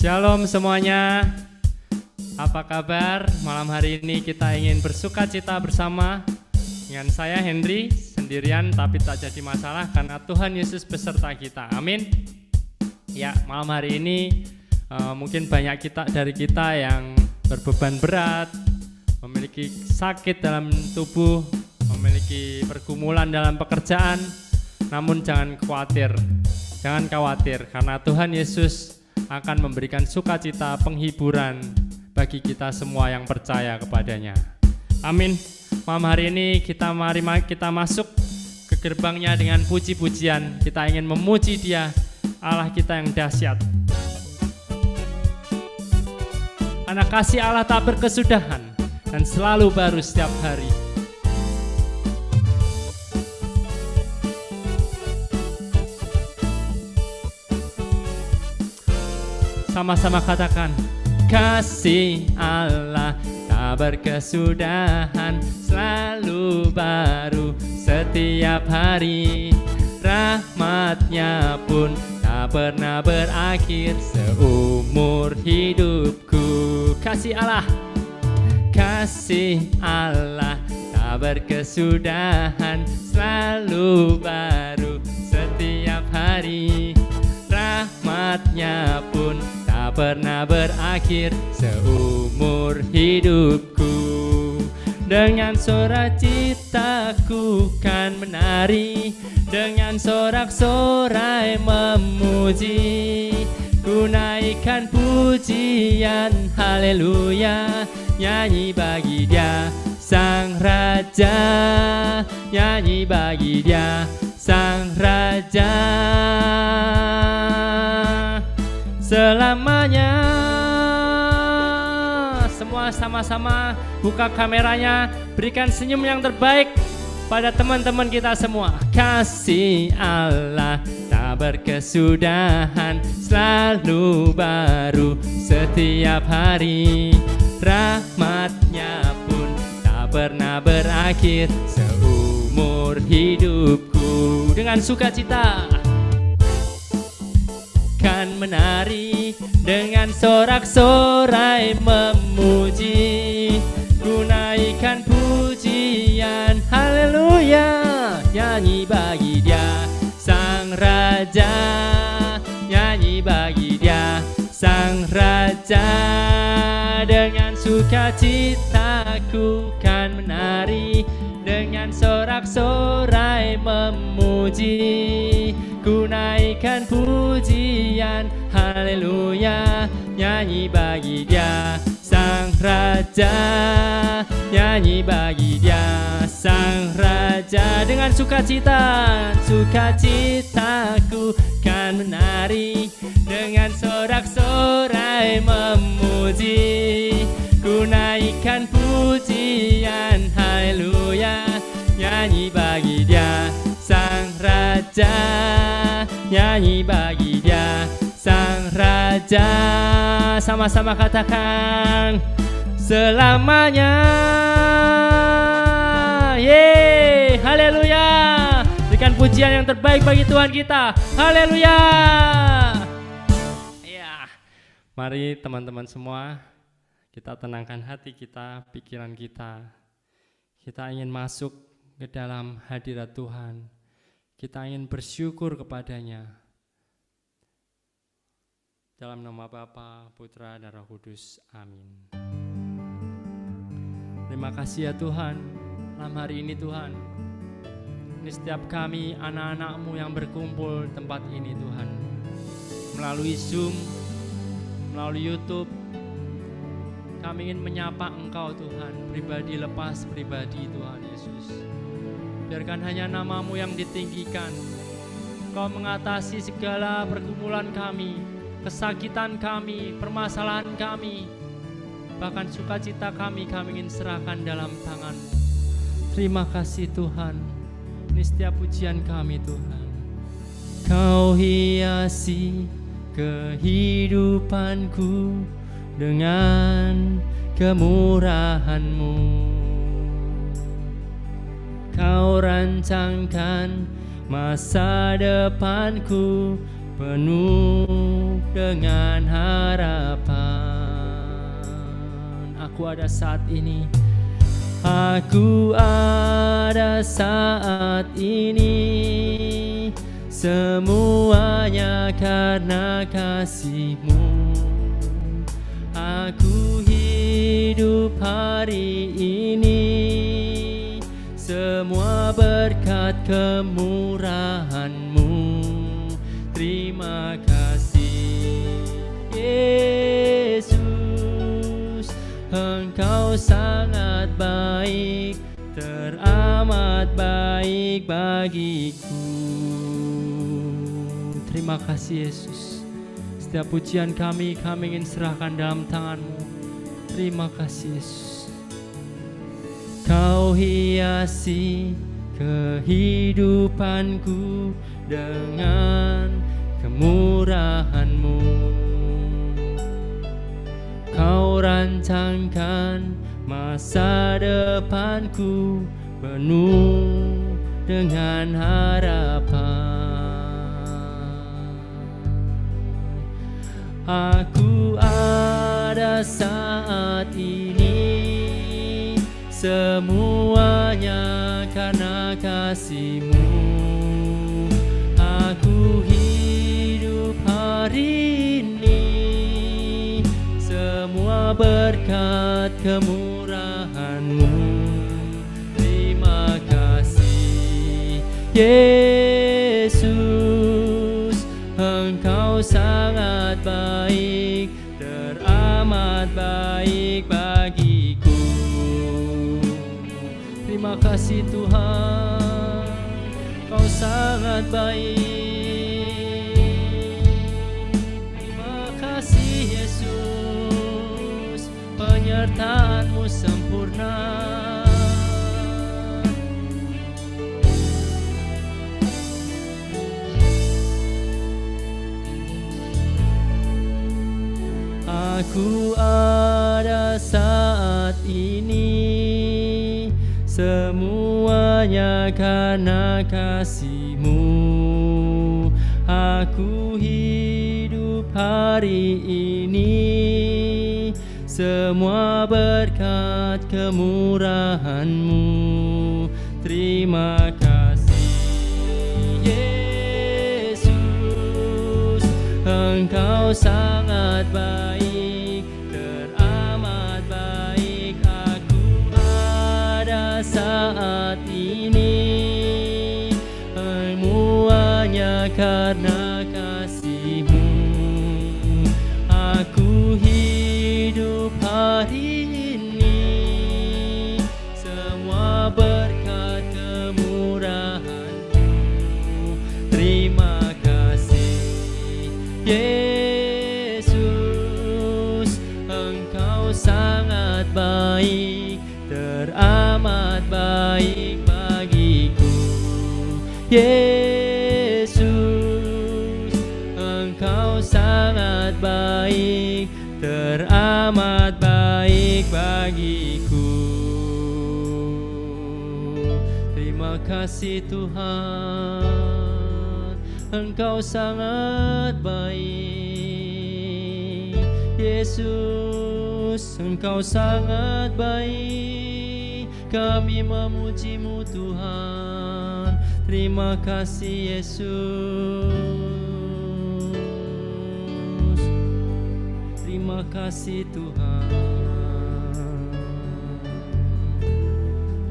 Shalom semuanya. Apa kabar? Malam hari ini kita ingin bersuka cita bersama dengan saya Henry, sendirian tapi tak jadi masalah karena Tuhan Yesus beserta kita. Amin. Ya, malam hari ini mungkin banyak dari kita yang berbeban berat, memiliki sakit dalam tubuh, memiliki pergumulan dalam pekerjaan. Namun jangan khawatir karena Tuhan Yesus akan memberikan sukacita, penghiburan bagi kita semua yang percaya kepadanya. Amin. Malam hari ini mari kita masuk ke gerbangnya dengan puji-pujian. Kita ingin memuji Dia, Allah kita yang dahsyat. Karena kasih Allah tak berkesudahan dan selalu baru setiap hari. Sama-sama katakan, kasih Allah tak berkesudahan, selalu baru setiap hari. Rahmatnya pun tak pernah berakhir seumur hidupku. Kasih Allah tak berkesudahan, selalu baru setiap hari. Rahmatnya pun tak pernah berakhir seumur hidupku. Dengan sorak citaku kan menari, dengan sorak-sorai memuji. Ku naikkan pujian haleluya, nyanyi bagi Dia Sang Raja, nyanyi bagi Dia Sang Raja. Selamanya. Semua sama-sama buka kameranya, berikan senyum yang terbaik pada teman-teman kita semua. Kasih Allah tak berkesudahan, selalu baru setiap hari. Rahmatnya pun tak pernah berakhir seumur hidupku. Dengan sukacita kan menari, dengan sorak-sorai memuji. Ku naikkan pujian haleluya, nyanyi bagi Dia Sang Raja, nyanyi bagi Dia Sang Raja. Dengan sukacitaku kan menari, dengan sorak-sorai memuji. Ku naikkan pujian haleluya, nyanyi bagi Dia Sang Raja, nyanyi bagi Dia Sang Raja. Dengan sukacitaku kan menari, dengan sorak-sorai memuji. Ku naikkan pujian haleluya, nyanyi bagi Dia Sang Raja, nyanyi bagi Dia Sang Raja. Sama-sama katakan, selamanya. Yeay, haleluya. Berikan pujian yang terbaik bagi Tuhan kita. Haleluya. Ya, mari teman-teman semua, kita tenangkan hati kita, pikiran kita. Kita ingin masuk ke dalam hadirat Tuhan. Kita ingin bersyukur kepadanya. Dalam nama Bapa, Putra, dan Roh Kudus. Amin. Terima kasih ya Tuhan, malam hari ini Tuhan. Ini setiap kami, anak-anak-Mu yang berkumpul di tempat ini Tuhan. Melalui Zoom, melalui YouTube, kami ingin menyapa Engkau Tuhan, pribadi lepas pribadi Tuhan Yesus. Biarkan hanya nama-Mu yang ditinggikan. Engkau mengatasi segala pergumulan kami, kesakitan kami, permasalahan kami. Bahkan sukacita kami ingin serahkan dalam tangan-Mu. Terima kasih Tuhan. Ini setiap pujian kami Tuhan. Kau hiasi kehidupanku dengan kemurahan-Mu. Kau rancangkan masa depanku penuh dengan harapan. Aku ada saat ini, aku ada saat ini, semuanya karena kasih-Mu. Aku hidup hari ini, semua berkat kemurahan-Mu. Terima kasih Yesus, Engkau sangat baik, teramat baik bagiku. Terima kasih Yesus. Setiap pujian kami ingin serahkan dalam tangan-Mu. Terima kasih Yesus. Kau hiasi kehidupanku dengan kemurahan-Mu. Kau rancangkan masa depanku penuh dengan harapan. Aku ada saat ini, semuanya karena kasih-Mu. Aku hidup hari ini, semua berkat kemurahan-Mu. Terima kasih Yesus, Engkau sangat baik, teramat baik bagiku. Terima kasih Tuhan, Kau sangat baik. Terima kasih Yesus, penyertaan-Mu sempurna. Aku ada saat ini, semuanya karena kasih-Mu. Aku hidup hari ini, semua berkat kemurahan-Mu. Terima kasih Yesus, Engkau sangat baik, teramat baik. Aku ada saat ini, semuanya karena kasih-Mu. Aku hidup hari ini, semua berkat kemurahan-Mu. Terima kasih Yesus, Engkau sangat baik, teramat baik bagiku. Yesus, Engkau sangat baik, teramat baik bagiku. Terima kasih Tuhan, Engkau sangat baik. Yesus, Engkau sangat baik. Kami memuji-Mu Tuhan. Terima kasih Yesus. Terima kasih Tuhan.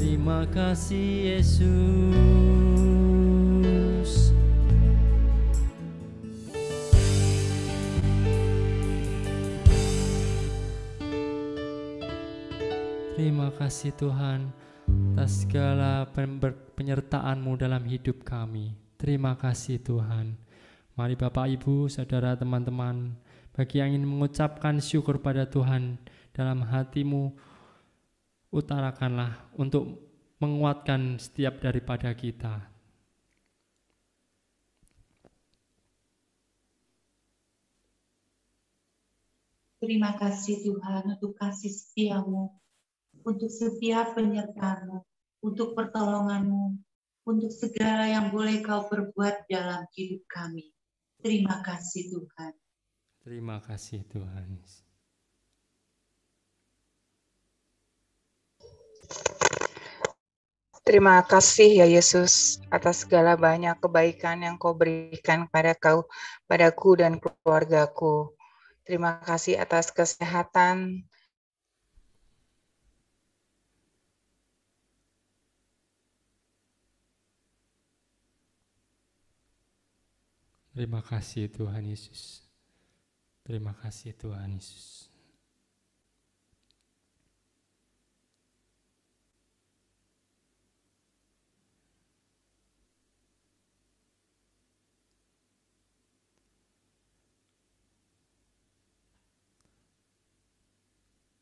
Terima kasih Yesus. Terima kasih Tuhan atas segala penyertaan-Mu dalam hidup kami. Terima kasih Tuhan. Mari Bapak, Ibu, Saudara, teman-teman, bagi yang ingin mengucapkan syukur pada Tuhan dalam hatimu, utarakanlah untuk menguatkan setiap daripada kita. Terima kasih Tuhan untuk kasih setia-Mu, untuk setiap penyertaan-Mu, untuk pertolongan-Mu, untuk segala yang boleh Kau perbuat dalam hidup kami. Terima kasih Tuhan. Terima kasih Tuhan. Terima kasih ya Yesus atas segala banyak kebaikan yang Kau berikan padaku dan keluargaku. Terima kasih atas kesehatan. Terima kasih Tuhan Yesus. Terima kasih Tuhan Yesus.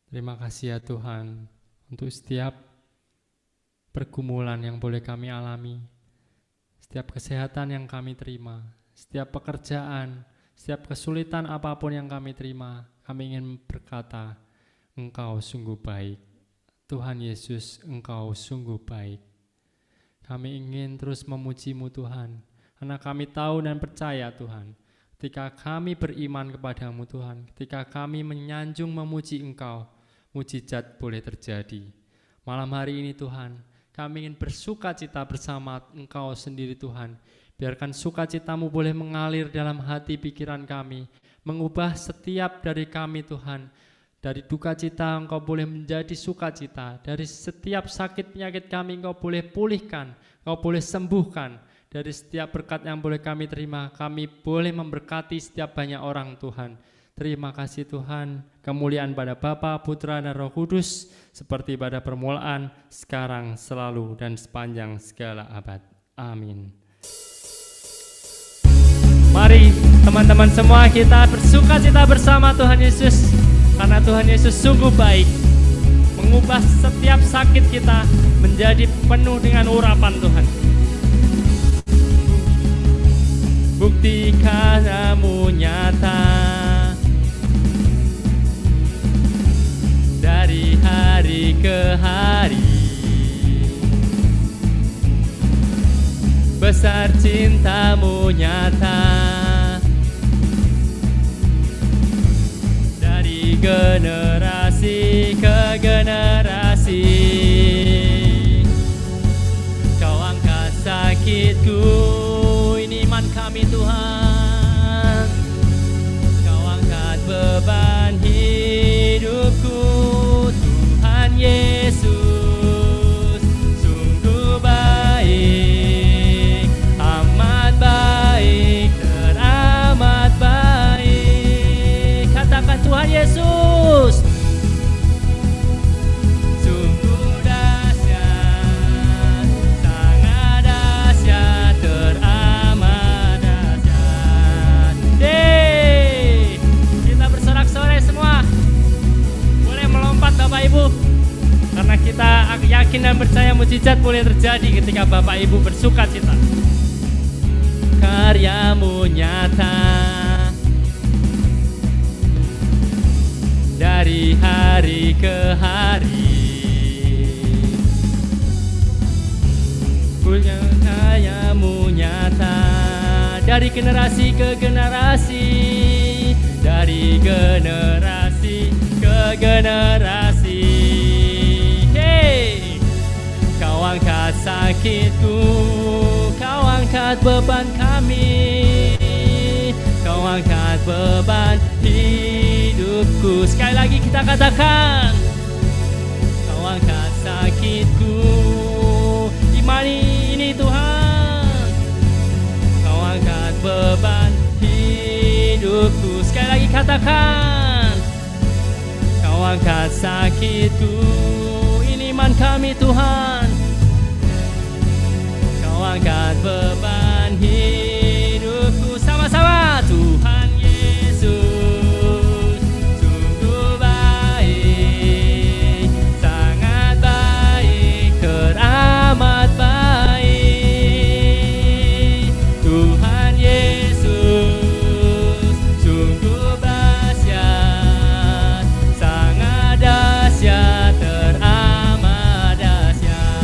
Terima kasih ya Tuhan untuk setiap pergumulan yang boleh kami alami, setiap kesehatan yang kami terima, setiap pekerjaan, setiap kesulitan apapun yang kami terima. Kami ingin berkata, Engkau sungguh baik. Tuhan Yesus, Engkau sungguh baik. Kami ingin terus memuji-Mu Tuhan, karena kami tahu dan percaya Tuhan, ketika kami beriman kepadamu Tuhan, ketika kami menyanjung memuji Engkau, mujizat boleh terjadi. Malam hari ini Tuhan, kami ingin bersuka cita bersama Engkau sendiri Tuhan. Biarkan sukacitamu boleh mengalir dalam hati pikiran kami, mengubah setiap dari kami Tuhan. Dari duka cita Engkau boleh menjadi sukacita. Dari setiap sakit penyakit kami Engkau boleh pulihkan, Engkau boleh sembuhkan. Dari setiap berkat yang boleh kami terima, kami boleh memberkati setiap banyak orang Tuhan. Terima kasih Tuhan, kemuliaan pada Bapa, Putra, dan Roh Kudus, seperti pada permulaan, sekarang, selalu, dan sepanjang segala abad. Amin. Mari teman-teman semua kita bersuka cita bersama Tuhan Yesus, karena Tuhan Yesus sungguh baik, mengubah setiap sakit kita menjadi penuh dengan urapan Tuhan. Buktikan kamu nyata dari hari ke hari, besar cintamu nyata dari generasi ke generasi. Kau angkat sakitku, ini iman kami Tuhan. Kau angkat beban hidupku, Tuhan Yesus, sungguh baik, amat baik, teramat baik. Katakan Tuhan Yesus, sungguh dahsyat, sangat dahsyat, teramat dahsyat. Kita bersorak-sorai semua. Boleh melompat Bapak Ibu, karena kita yakin dan percaya mujizat boleh terjadi ketika Bapak Ibu bersuka cita. Karyamu nyata dari hari ke hari, karyamu nyata dari generasi ke generasi, dari generasi ke generasi. Hey, kau angkat sakitku, kau angkat beban kami, kau angkat beban hidupku. Sekali lagi kita katakan, kau angkat sakitku, imani ini Tuhan. Kau angkat beban hidupku. Sekali lagi katakan, kau angkat sakitku, ini iman kami Tuhan. Kau angkat beban hidupku. Sama-sama, Tuhan Yesus, sungguh baik, sangat baik, teramat baik. Tuhan Yesus, sungguh dahsyat, sangat dahsyat, teramat dahsyat.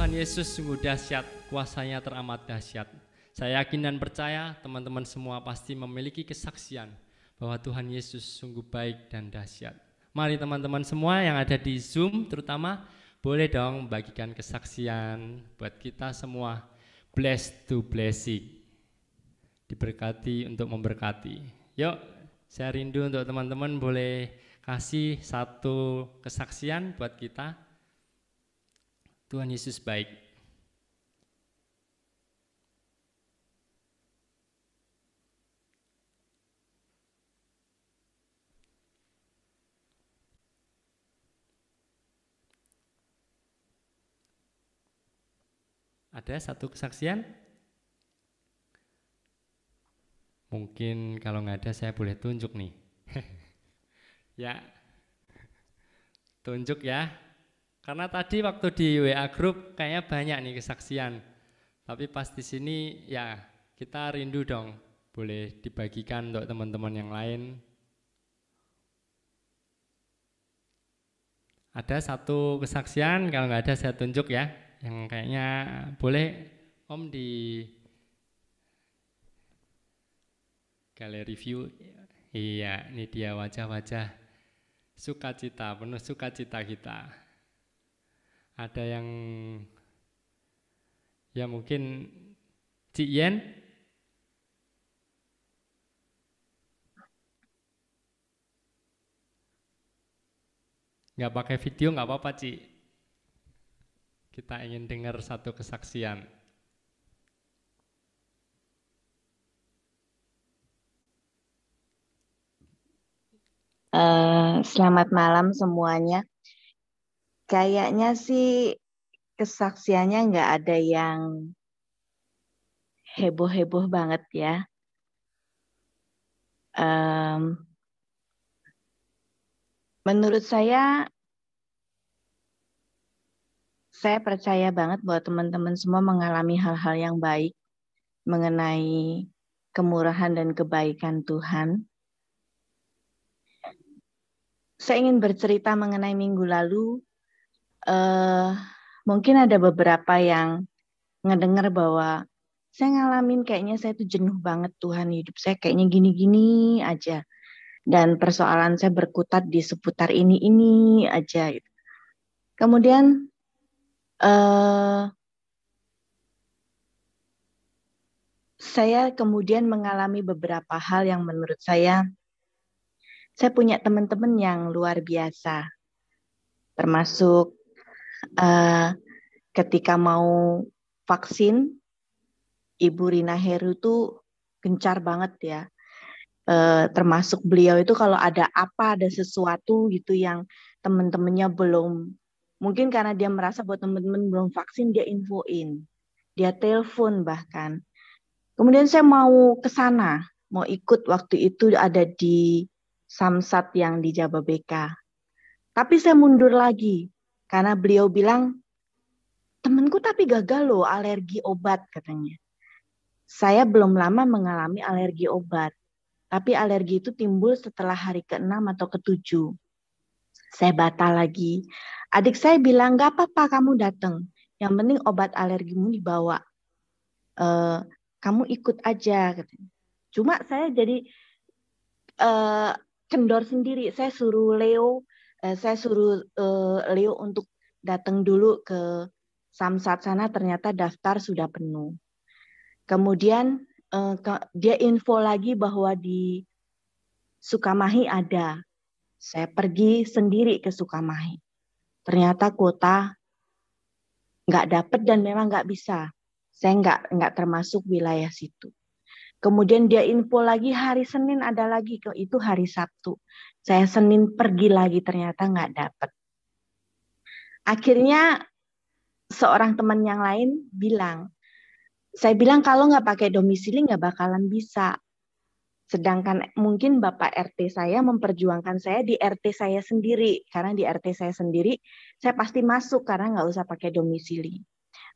Tuhan Yesus sungguh dahsyat, kuasanya teramat dahsyat. Saya yakin dan percaya teman-teman semua pasti memiliki kesaksian bahwa Tuhan Yesus sungguh baik dan dahsyat. Mari teman-teman semua yang ada di Zoom terutama, boleh dong bagikan kesaksian buat kita semua. Blessed to blessing. Diberkati untuk memberkati. Yuk, saya rindu untuk teman-teman boleh kasih satu kesaksian buat kita. Tuhan Yesus baik. Ada satu kesaksian? Mungkin kalau nggak ada saya boleh tunjuk nih. Ya, tunjuk ya. Karena tadi waktu di WA Group kayaknya banyak nih kesaksian. Tapi pas di sini ya kita rindu dong. Boleh dibagikan untuk teman-teman yang lain. Ada satu kesaksian, kalau nggak ada saya tunjuk ya. Yang kayaknya boleh Om di galeri view. Iya, ini dia wajah-wajah sukacita, penuh sukacita kita. Ada yang ya mungkin Cik Yen. Nggak pakai video nggak apa-apa Cik. Kita ingin dengar satu kesaksian. Selamat malam semuanya. Kayaknya sih kesaksiannya nggak ada yang heboh-heboh banget ya. Menurut saya percaya banget bahwa teman-teman semua mengalami hal-hal yang baik mengenai kemurahan dan kebaikan Tuhan. Saya ingin bercerita mengenai minggu lalu. Mungkin ada beberapa yang ngedengar bahwa saya ngalamin kayaknya saya tuh jenuh banget Tuhan, hidup saya kayaknya gini-gini aja. Dan persoalan saya berkutat di seputar ini aja. Kemudian saya kemudian mengalami beberapa hal yang menurut saya punya teman-teman yang luar biasa. Termasuk ketika mau vaksin, Ibu Rina Heru tuh gencar banget ya. Termasuk beliau itu kalau ada sesuatu gitu yang teman-temannya belum, mungkin karena dia merasa bahwa teman-teman belum vaksin, dia infoin, dia telepon bahkan. Kemudian saya mau ke sana, mau ikut waktu itu ada di Samsat yang di Jababeka. Tapi saya mundur lagi karena beliau bilang, temanku tapi gagal loh alergi obat katanya. Saya belum lama mengalami alergi obat. Tapi alergi itu timbul setelah hari ke-6 atau ke-7. Saya batal lagi. Adik saya bilang, gak apa-apa kamu datang. Yang penting obat alergimu dibawa. Kamu ikut aja. Katanya. Cuma saya jadi kendor sendiri. Saya suruh Leo untuk datang dulu ke Samsat sana. Ternyata daftar sudah penuh. Kemudian dia info lagi bahwa di Sukamahi ada. Saya pergi sendiri ke Sukamahi. Ternyata kuota nggak dapet dan memang nggak bisa. Saya nggak termasuk wilayah situ. Kemudian dia info lagi hari Senin ada lagi, itu hari Sabtu. Saya Senin pergi lagi ternyata nggak dapet. Akhirnya seorang teman yang lain bilang, saya bilang kalau nggak pakai domisili nggak bakalan bisa. Sedangkan mungkin Bapak RT saya memperjuangkan saya di RT saya sendiri. Karena di RT saya sendiri, saya pasti masuk karena nggak usah pakai domisili.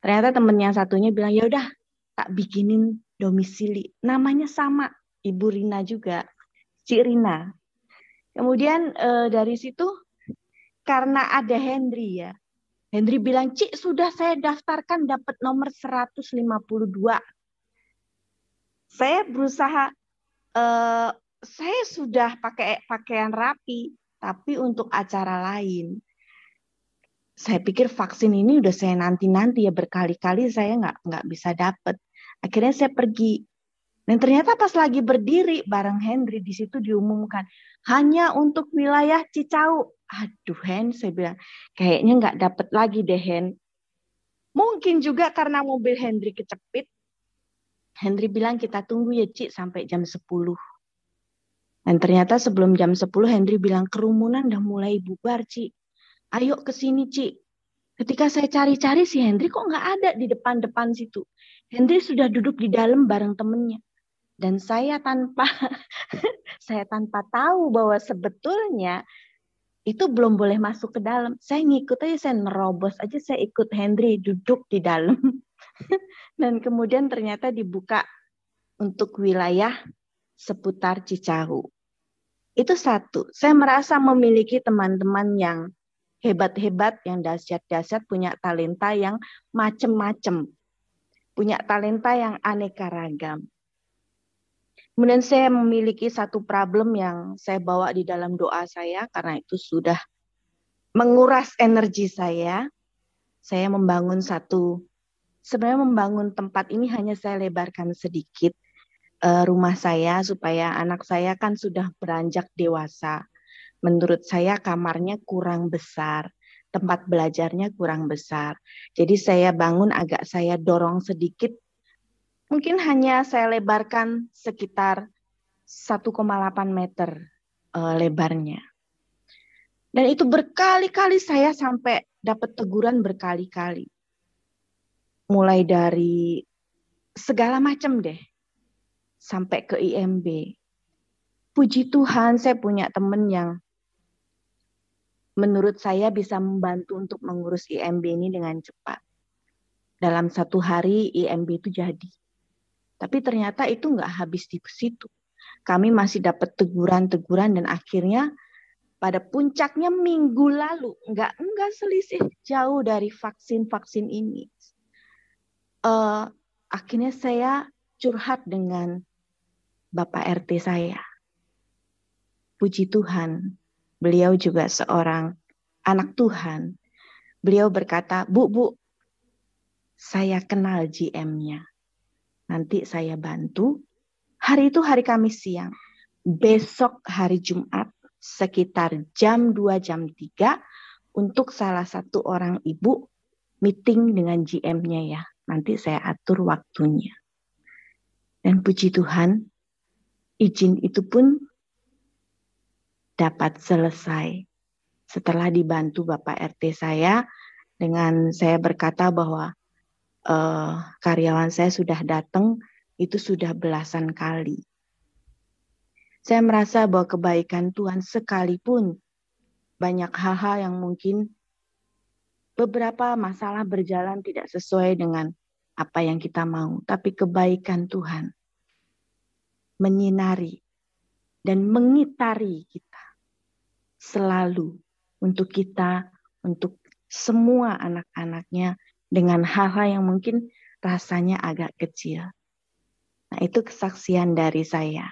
Ternyata teman yang satunya bilang, ya udah tak bikinin domisili. Namanya sama, Ibu Rina juga, Cik Rina. Kemudian dari situ, karena ada Henry ya, Henry bilang, Cik, sudah saya daftarkan dapat nomor 152. Saya berusaha, saya sudah pakai pakaian rapi, tapi untuk acara lain. Saya pikir vaksin ini udah saya nanti-nanti ya, berkali-kali saya nggak bisa dapat. Akhirnya saya pergi. Dan ternyata pas lagi berdiri bareng Henry, di situ diumumkan hanya untuk wilayah Cicau. Aduh Hen, saya bilang kayaknya nggak dapat lagi deh Hen. Mungkin juga karena mobil Henry kecepit. Henry bilang kita tunggu ya Cik sampai jam 10. Dan ternyata sebelum jam 10 Henry bilang kerumunan udah mulai bubar Cik. Ayo ke sini Cik. Ketika saya cari-cari si Henry kok nggak ada di depan-depan situ. Henry sudah duduk di dalam bareng temennya. Dan saya tanpa tahu bahwa sebetulnya itu belum boleh masuk ke dalam. Saya ngikut aja, saya nerobos aja, saya ikut Henry duduk di dalam. Dan kemudian ternyata dibuka untuk wilayah seputar Cicahu. Itu satu. Saya merasa memiliki teman-teman yang hebat-hebat, yang dahsyat-dahsyat, punya talenta yang macem-macem. Punya talenta yang aneka ragam. Kemudian saya memiliki satu problem yang saya bawa di dalam doa saya, karena itu sudah menguras energi saya. Saya membangun sebenarnya membangun tempat ini hanya saya lebarkan sedikit rumah saya, supaya anak saya kan sudah beranjak dewasa. Menurut saya kamarnya kurang besar, tempat belajarnya kurang besar. Jadi saya bangun agak saya dorong sedikit. Mungkin hanya saya lebarkan sekitar 1,8 meter lebarnya. Dan itu berkali-kali saya sampai dapat teguran berkali-kali. Mulai dari segala macam deh. Sampai ke IMB. Puji Tuhan saya punya teman yang menurut saya bisa membantu untuk mengurus IMB ini dengan cepat. Dalam 1 hari IMB itu jadi. Tapi ternyata itu nggak habis di situ. Kami masih dapat teguran-teguran dan akhirnya pada puncaknya minggu lalu, nggak selisih jauh dari vaksin ini. Akhirnya saya curhat dengan Bapak RT saya. Puji Tuhan, beliau juga seorang anak Tuhan. Beliau berkata, Bu, saya kenal GM-nya. Nanti saya bantu. Hari itu hari Kamis siang. Besok hari Jumat sekitar jam 2, jam 3 untuk salah satu orang ibu meeting dengan GM-nya ya. Nanti saya atur waktunya. Dan puji Tuhan, izin itu pun dapat selesai. Setelah dibantu Bapak RT saya, dengan saya berkata bahwa karyawan saya sudah datang, itu sudah belasan kali. Saya merasa bahwa kebaikan Tuhan sekalipun banyak hal-hal yang mungkin beberapa masalah berjalan tidak sesuai dengan apa yang kita mau. Tapi kebaikan Tuhan menyinari dan mengitari kita selalu untuk kita, untuk semua anak-anaknya dengan hal-hal yang mungkin rasanya agak kecil. Nah, itu kesaksian dari saya.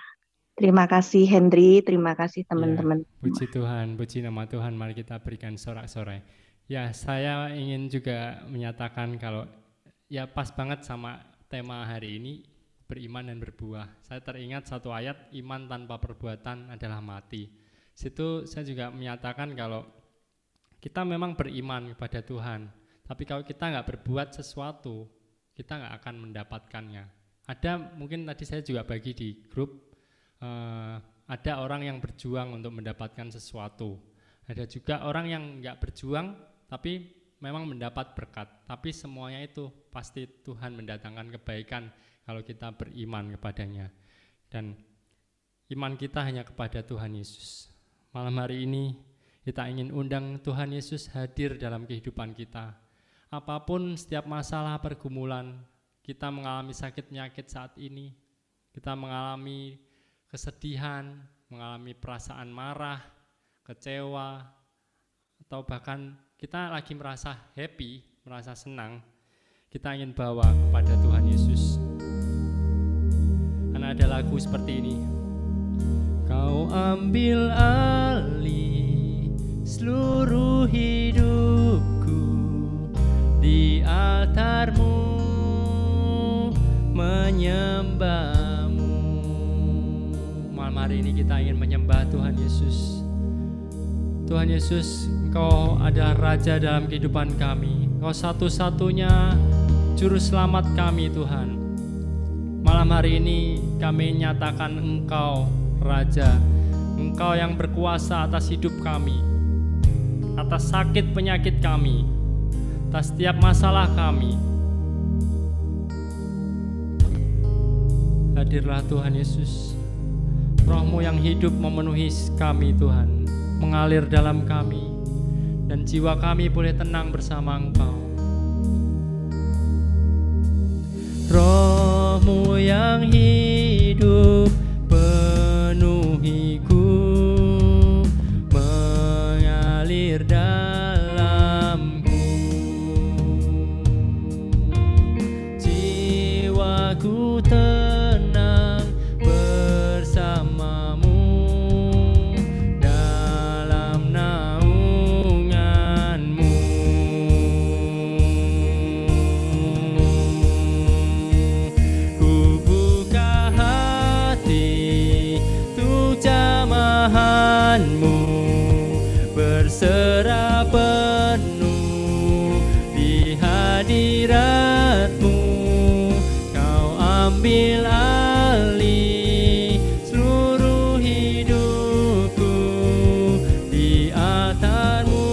Terima kasih Henry, terima kasih teman-teman. Ya, puji Tuhan, puji nama Tuhan, mari kita berikan sorak-sorai. Ya, saya ingin juga menyatakan kalau ya pas banget sama tema hari ini, beriman dan berbuah. Saya teringat satu ayat, iman tanpa perbuatan adalah mati. Situ saya juga menyatakan kalau kita memang beriman kepada Tuhan, tapi kalau kita nggak berbuat sesuatu, kita nggak akan mendapatkannya. Ada mungkin tadi saya juga bagi di grup, ada orang yang berjuang untuk mendapatkan sesuatu. Ada juga orang yang nggak berjuang, tapi memang mendapat berkat. Tapi semuanya itu pasti Tuhan mendatangkan kebaikan kalau kita beriman kepadanya. Dan iman kita hanya kepada Tuhan Yesus. Malam hari ini kita ingin undang Tuhan Yesus hadir dalam kehidupan kita. Apapun setiap masalah pergumulan, kita mengalami sakit penyakit saat ini, kita mengalami kesedihan, mengalami perasaan marah, kecewa, atau bahkan kita lagi merasa happy, merasa senang, kita ingin bawa kepada Tuhan Yesus. Karena ada lagu seperti ini. Kau ambil alih seluruh hidupku, di altar-Mu menyembah-Mu. Malam hari ini kita ingin menyembah Tuhan Yesus. Tuhan Yesus, Engkau adalah Raja dalam kehidupan kami. Engkau satu-satunya Juru Selamat kami, Tuhan. Malam hari ini kami nyatakan Engkau Raja, Engkau yang berkuasa atas hidup kami, atas sakit penyakit kami, atas setiap masalah kami. Hadirlah Tuhan Yesus, Roh-Mu yang hidup memenuhi kami, Tuhan, mengalir dalam kami, dan jiwa kami boleh tenang bersama Engkau. Roh-Mu yang hidup penuhiku, mengalir dalamku, jiwaku tenang bersama-Mu dalam naungan-Mu. Ku buka hati untuk jamahan-Mu, berserah penuh di hadirat-Mu. Kau ambil alih seluruh hidupku, di altar-Mu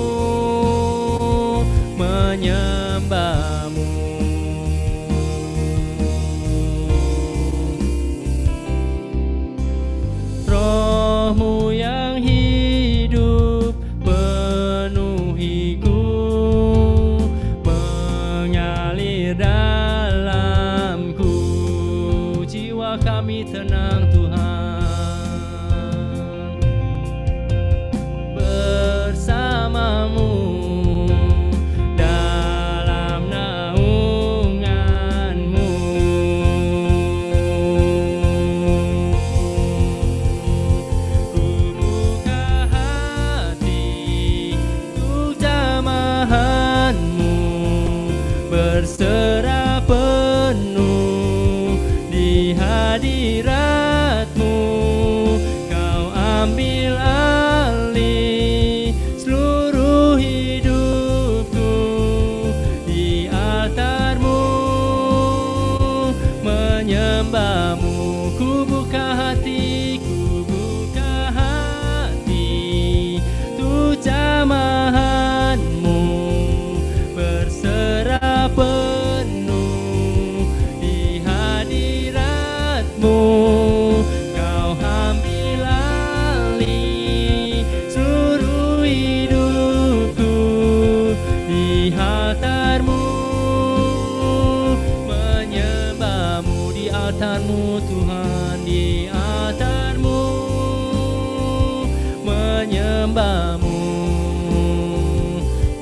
menyembah-Mu. Roh-Mu yang hidup penuhiku, mengalir dalamku, jiwa kami tenang, Tuhan, bersama-Mu dalam naungan-Mu. Ku buka hati untuk jamahan-Mu, berserah penuh di hadirat-Mu. Kau ambil alih seluruh hidupku, di altar-Mu menyembah-Mu. Ku buka hati untuk jamahan-Mu, berserah penuh di hadirat-Mu. Kau ambil alih seluruh hidupku, di altar-Mu menyembah-Mu, di altar-Mu, Tuhan, di altar-Mu menyembah-Mu,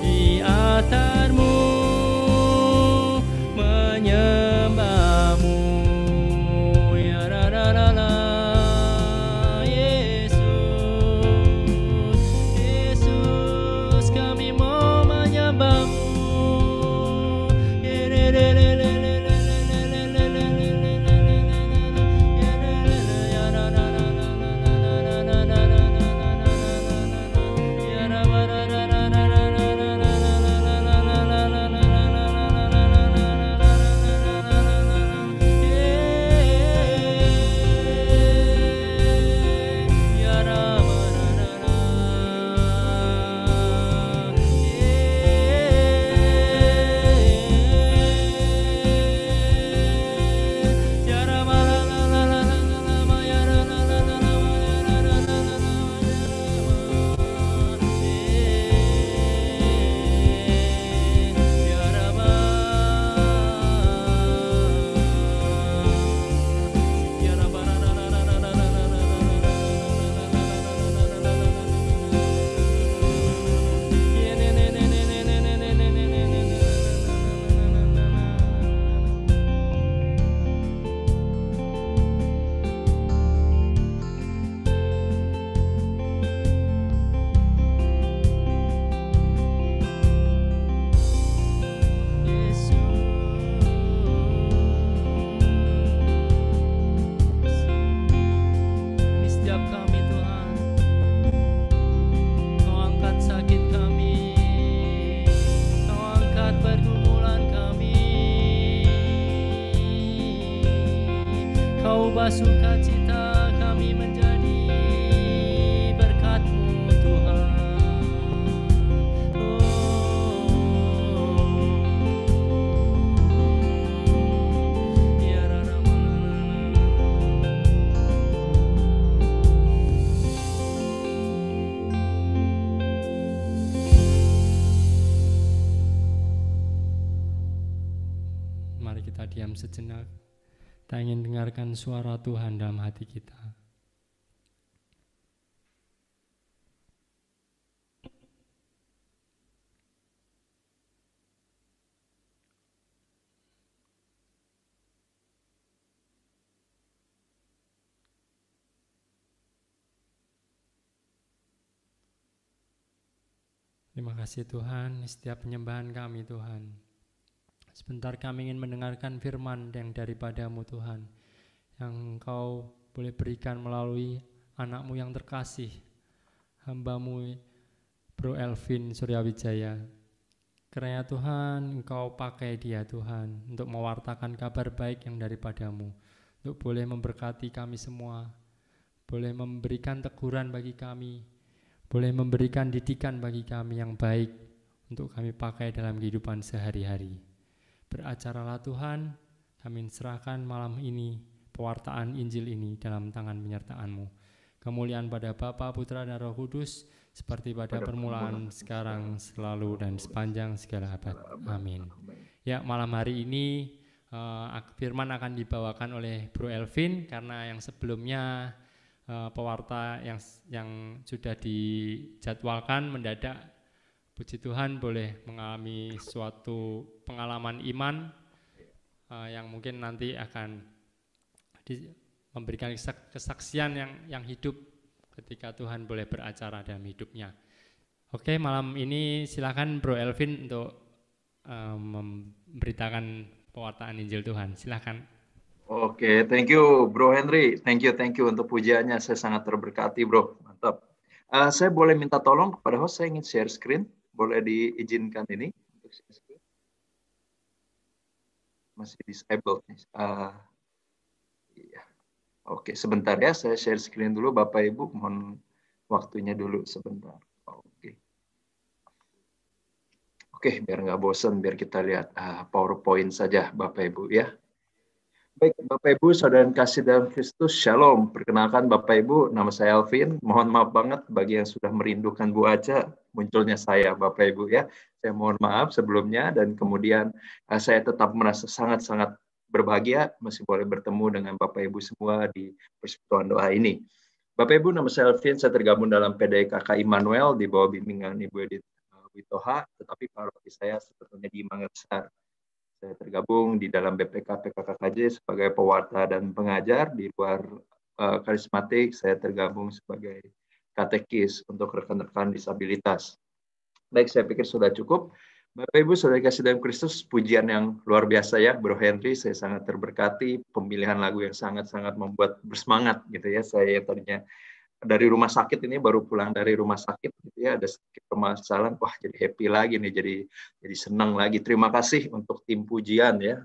di altar-Mu menyembah-Mu. Ya ra ra ra ra. Yesus, Yesus, kami mau menyembah-Mu. Ye re re re re re re re re re re re re re. sukacita kami menjadi berkat-Mu Tuhan. Ya Rama. Mari kita diam sejenak. Kita ingin dengarkan suara Tuhan dalam hati kita. Terima kasih Tuhan, setiap penyembahan kami Tuhan. Sebentar kami ingin mendengarkan firman yang daripada-Mu Tuhan, yang Engkau boleh berikan melalui anak-Mu yang terkasih, hamba-Mu Bro Elvin Suryawijaya. Kiranya Tuhan Engkau pakai dia Tuhan untuk mewartakan kabar baik yang daripada-Mu, untuk boleh memberkati kami semua, boleh memberikan teguran bagi kami, boleh memberikan didikan bagi kami yang baik untuk kami pakai dalam kehidupan sehari-hari. Beracaralah Tuhan, kami serahkan malam ini pewartaan Injil ini dalam tangan penyertaan-Mu. Kemuliaan pada Bapa, Putra, dan Roh Kudus, seperti pada permulaan, sekarang, selalu, dan sepanjang segala abad. Amin. Ya, malam hari ini firman akan dibawakan oleh Bro Elvin, karena yang sebelumnya pewarta yang sudah dijadwalkan mendadak. Puji Tuhan boleh mengalami suatu pengalaman iman yang mungkin nanti akan memberikan kesaksian yang hidup ketika Tuhan boleh beracara dalam hidupnya. Oke, malam ini silakan Bro Elvin untuk memberitakan pewartaan Injil Tuhan. Silakan. Oke, thank you Bro Henry. Thank you untuk pujiannya. Saya sangat terberkati Bro. Mantap. Saya boleh minta tolong kepada host, saya ingin share screen. Boleh diizinkan ini untuk share screen? Masih disabled nih. Iya. Oke, sebentar ya, saya share screen dulu Bapak Ibu, mohon waktunya dulu sebentar. Oke, biar nggak bosan, biar kita lihat PowerPoint saja Bapak Ibu ya. Baik, Bapak Ibu, saudara yang kasih dalam Kristus, Shalom. Perkenalkan Bapak Ibu, nama saya Elvin. Mohon maaf banget bagi yang sudah merindukan Bu Aca, munculnya saya Bapak Ibu ya. Saya mohon maaf sebelumnya, dan kemudian saya tetap merasa sangat-sangat berbahagia masih boleh bertemu dengan Bapak Ibu semua di persekutuan doa ini. Bapak Ibu, nama saya Elvin, saya tergabung dalam PDKK Immanuel di bawah bimbingan Ibu Edith Witoha, tetapi paroki saya sebetulnya di Manggarai. Saya tergabung di dalam BPK PKKKJ sebagai pewarta dan pengajar. Di luar karismatik, saya tergabung sebagai katekis untuk rekan-rekan disabilitas. Baik, saya pikir sudah cukup. Bapak Ibu, saudara kasih dalam Kristus, pujian yang luar biasa ya, Bro Henry. Saya sangat terberkati, pemilihan lagu yang sangat-sangat membuat bersemangat gitu ya. Saya tadinya dari rumah sakit, ini baru pulang dari rumah sakit gitu ya, ada sedikit permasalahan, wah jadi happy lagi nih, jadi senang lagi. Terima kasih untuk tim pujian ya,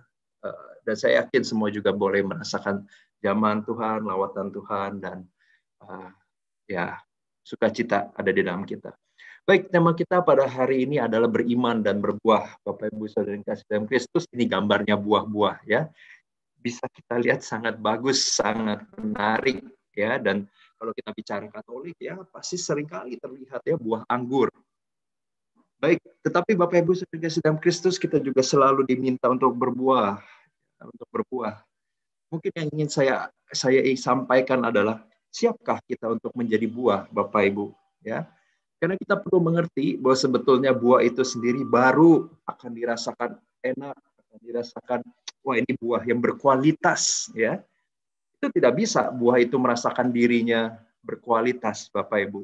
dan saya yakin semua juga boleh merasakan zaman Tuhan, lawatan Tuhan, dan ya sukacita ada di dalam kita. Baik, tema kita pada hari ini adalah beriman dan berbuah. Bapak Ibu saudara yang kasih dalam Kristus, ini gambarnya buah-buah ya, bisa kita lihat sangat bagus, sangat menarik ya, dan kalau kita bicara Katolik ya pasti seringkali terlihat ya buah anggur. Baik, tetapi Bapak Ibu saudara kasih dalam Kristus, kita juga selalu diminta untuk berbuah, Mungkin yang ingin saya sampaikan adalah, siapkah kita untuk menjadi buah, Bapak Ibu ya? Karena kita perlu mengerti bahwa sebetulnya buah itu sendiri baru akan dirasakan enak, akan dirasakan wah ini buah yang berkualitas ya. Itu tidak bisa buah itu merasakan dirinya berkualitas, Bapak Ibu.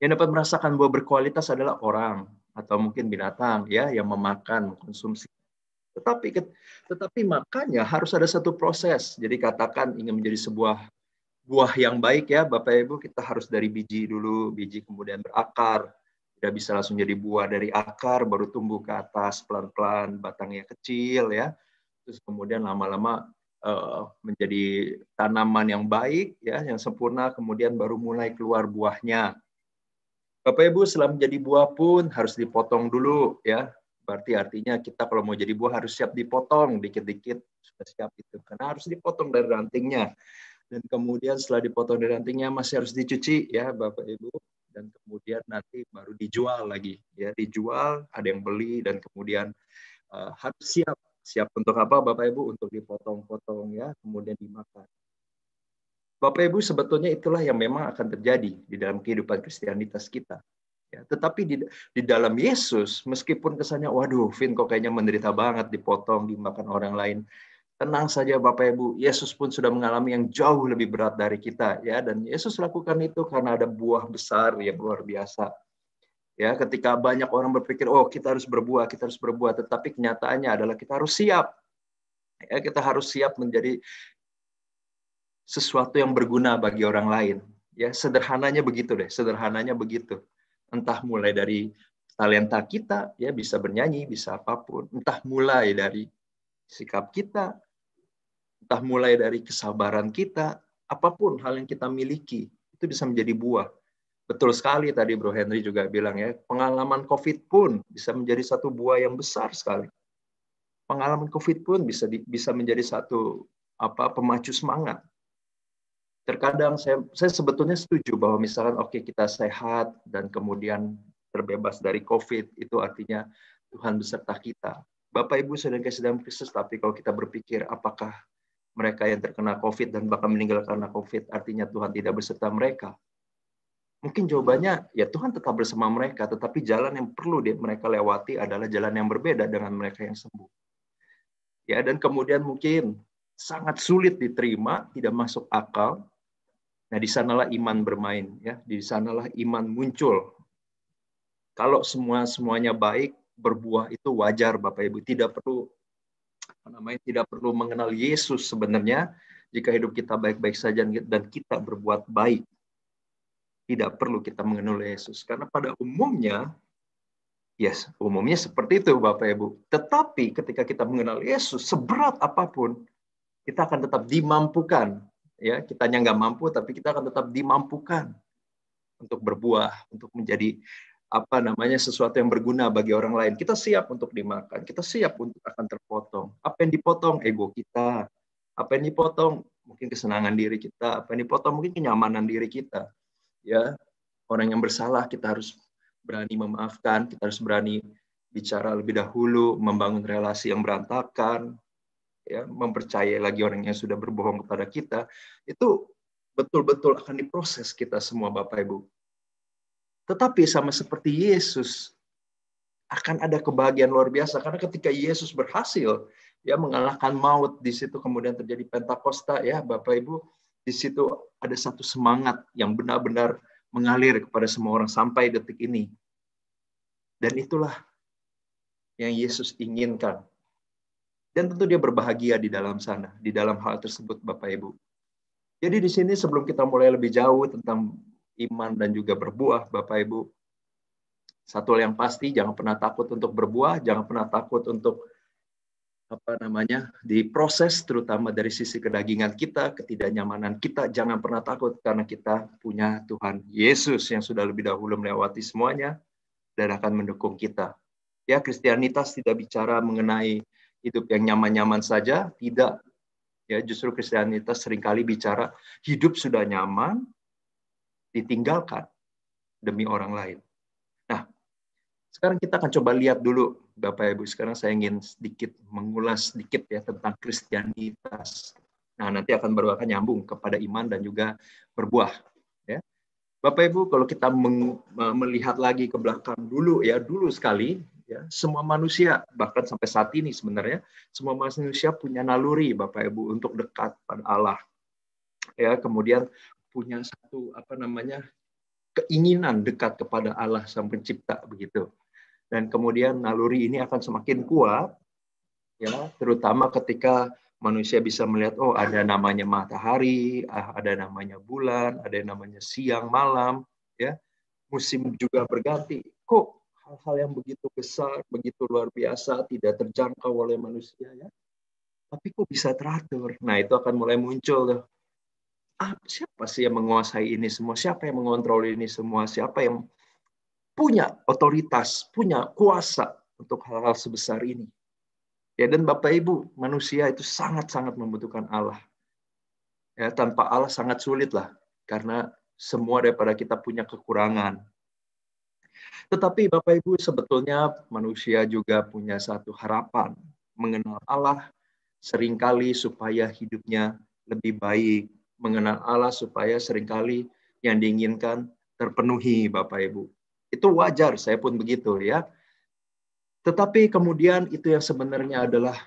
Yang dapat merasakan buah berkualitas adalah orang atau mungkin binatang ya yang memakan, mengkonsumsi. Tetapi makanya harus ada satu proses. Jadi katakan ingin menjadi sebuah buah yang baik ya, Bapak Ibu, kita harus dari biji dulu, biji kemudian berakar. Tidak bisa langsung jadi buah dari akar baru tumbuh ke atas pelan-pelan, batangnya kecil ya. Terus kemudian lama-lama menjadi tanaman yang baik, ya, yang sempurna, kemudian baru mulai keluar buahnya. Bapak Ibu, setelah menjadi buah pun harus dipotong dulu, ya. Berarti artinya kita kalau mau jadi buah harus siap dipotong dikit-dikit, sudah siap itu. Karena harus dipotong dari rantingnya. Dan kemudian setelah dipotong dari rantingnya masih harus dicuci, ya Bapak Ibu. Dan kemudian nanti baru dijual lagi, ya, dijual, ada yang beli, dan kemudian harus siap untuk apa Bapak Ibu? Untuk dipotong-potong, ya, kemudian dimakan. Bapak Ibu, sebetulnya itulah yang memang akan terjadi di dalam kehidupan Kristianitas kita. Ya, tetapi di dalam Yesus, meskipun kesannya, waduh, Vin kok kayaknya menderita banget, dipotong, dimakan orang lain. Tenang saja Bapak Ibu, Yesus pun sudah mengalami yang jauh lebih berat dari kita, ya. Dan Yesus lakukan itu karena ada buah besar yang luar biasa. Ya, ketika banyak orang berpikir, oh kita harus berbuah, tetapi kenyataannya adalah kita harus siap. Ya, kita harus siap menjadi sesuatu yang berguna bagi orang lain. Ya, sederhananya begitu deh, sederhananya begitu. Entah mulai dari talenta kita, ya, bisa bernyanyi, bisa apapun. Entah mulai dari sikap kita, entah mulai dari kesabaran kita, apapun hal yang kita miliki, itu bisa menjadi buah. Betul sekali tadi Bro Henry juga bilang, ya, pengalaman COVID pun bisa menjadi satu buah yang besar sekali. Pengalaman COVID pun bisa menjadi satu pemacu semangat. Terkadang saya sebetulnya setuju bahwa misalkan oke, kita sehat dan kemudian terbebas dari COVID, itu artinya Tuhan beserta kita. Bapak Ibu saudara kasih dalam Kristus, tapi kalau kita berpikir apakah mereka yang terkena COVID dan bahkan meninggal karena COVID artinya Tuhan tidak beserta mereka? Mungkin jawabannya, ya Tuhan tetap bersama mereka, tetapi jalan yang perlu mereka lewati adalah jalan yang berbeda dengan mereka yang sembuh. Ya, dan kemudian mungkin sangat sulit diterima, tidak masuk akal. Nah, di sanalah iman bermain, ya. Di sanalah iman muncul. Kalau semuanya baik, berbuah itu wajar Bapak Ibu, tidak perlu mengenal Yesus sebenarnya. Jika hidup kita baik-baik saja dan kita berbuat baik, tidak perlu kita mengenal Yesus. Karena pada umumnya, umumnya seperti itu Bapak Ibu. Tetapi ketika kita mengenal Yesus, seberat apapun, kita akan tetap dimampukan. Ya, kitanya nggak mampu, tapi kita akan tetap dimampukan untuk berbuah, untuk menjadi sesuatu yang berguna bagi orang lain. Kita siap untuk dimakan, kita siap untuk akan terpotong. Apa yang dipotong? Ego kita. Apa yang dipotong? Mungkin kesenangan diri kita. Apa yang dipotong? Mungkin kenyamanan diri kita. Ya, orang yang bersalah kita harus berani memaafkan, kita harus berani bicara lebih dahulu, membangun relasi yang berantakan, ya, mempercayai lagi orang yang sudah berbohong kepada kita. Itu betul-betul akan diproses kita semua Bapak Ibu. Tetapi sama seperti Yesus, akan ada kebahagiaan luar biasa karena ketika Yesus berhasil ya mengalahkan maut, di situ kemudian terjadi Pentakosta, ya Bapak Ibu. Di situ ada satu semangat yang benar-benar mengalir kepada semua orang sampai detik ini. Dan itulah yang Yesus inginkan. Dan tentu dia berbahagia di dalam sana, di dalam hal tersebut Bapak Ibu. Jadi di sini sebelum kita mulai lebih jauh tentang iman dan juga berbuah Bapak Ibu, satu hal yang pasti, jangan pernah takut untuk berbuah, jangan pernah takut untuk diproses, terutama dari sisi kedagingan kita, ketidaknyamanan kita. Jangan pernah takut karena kita punya Tuhan Yesus yang sudah lebih dahulu melewati semuanya dan akan mendukung kita. Ya, Kristianitas tidak bicara mengenai hidup yang nyaman-nyaman saja, tidak. Ya, justru Kristianitas seringkali bicara hidup sudah nyaman, ditinggalkan demi orang lain. Nah, sekarang kita akan coba lihat dulu, Bapak Ibu. Sekarang saya ingin mengulas sedikit ya tentang Kristianitas. Nah, nanti baru akan nyambung kepada iman dan juga berbuah. Ya, Bapak Ibu, kalau kita melihat lagi ke belakang dulu sekali, ya, semua manusia bahkan sampai saat ini sebenarnya semua manusia punya naluri Bapak Ibu untuk dekat pada Allah. Ya, kemudian punya satu keinginan dekat kepada Allah Sang Pencipta begitu. Dan kemudian naluri ini akan semakin kuat, ya, terutama ketika manusia bisa melihat, oh ada namanya matahari, ada namanya bulan, ada namanya siang malam, ya, musim juga berganti. Kok hal-hal yang begitu besar, begitu luar biasa, tidak terjangkau oleh manusia, ya? Tapi kok bisa teratur? Nah, itu akan mulai muncul tuh. Siapa sih yang menguasai ini semua? Siapa yang mengontrol ini semua? Siapa yang punya otoritas, punya kuasa untuk hal-hal sebesar ini? Ya, dan Bapak Ibu, manusia itu sangat-sangat membutuhkan Allah. Ya, tanpa Allah sangat sulit lah, karena semua daripada kita punya kekurangan. Tetapi Bapak Ibu, sebetulnya manusia juga punya satu harapan, mengenal Allah seringkali supaya hidupnya lebih baik, mengenal Allah supaya seringkali yang diinginkan terpenuhi, Bapak Ibu. Itu wajar, saya pun begitu ya. Tetapi kemudian itu yang sebenarnya adalah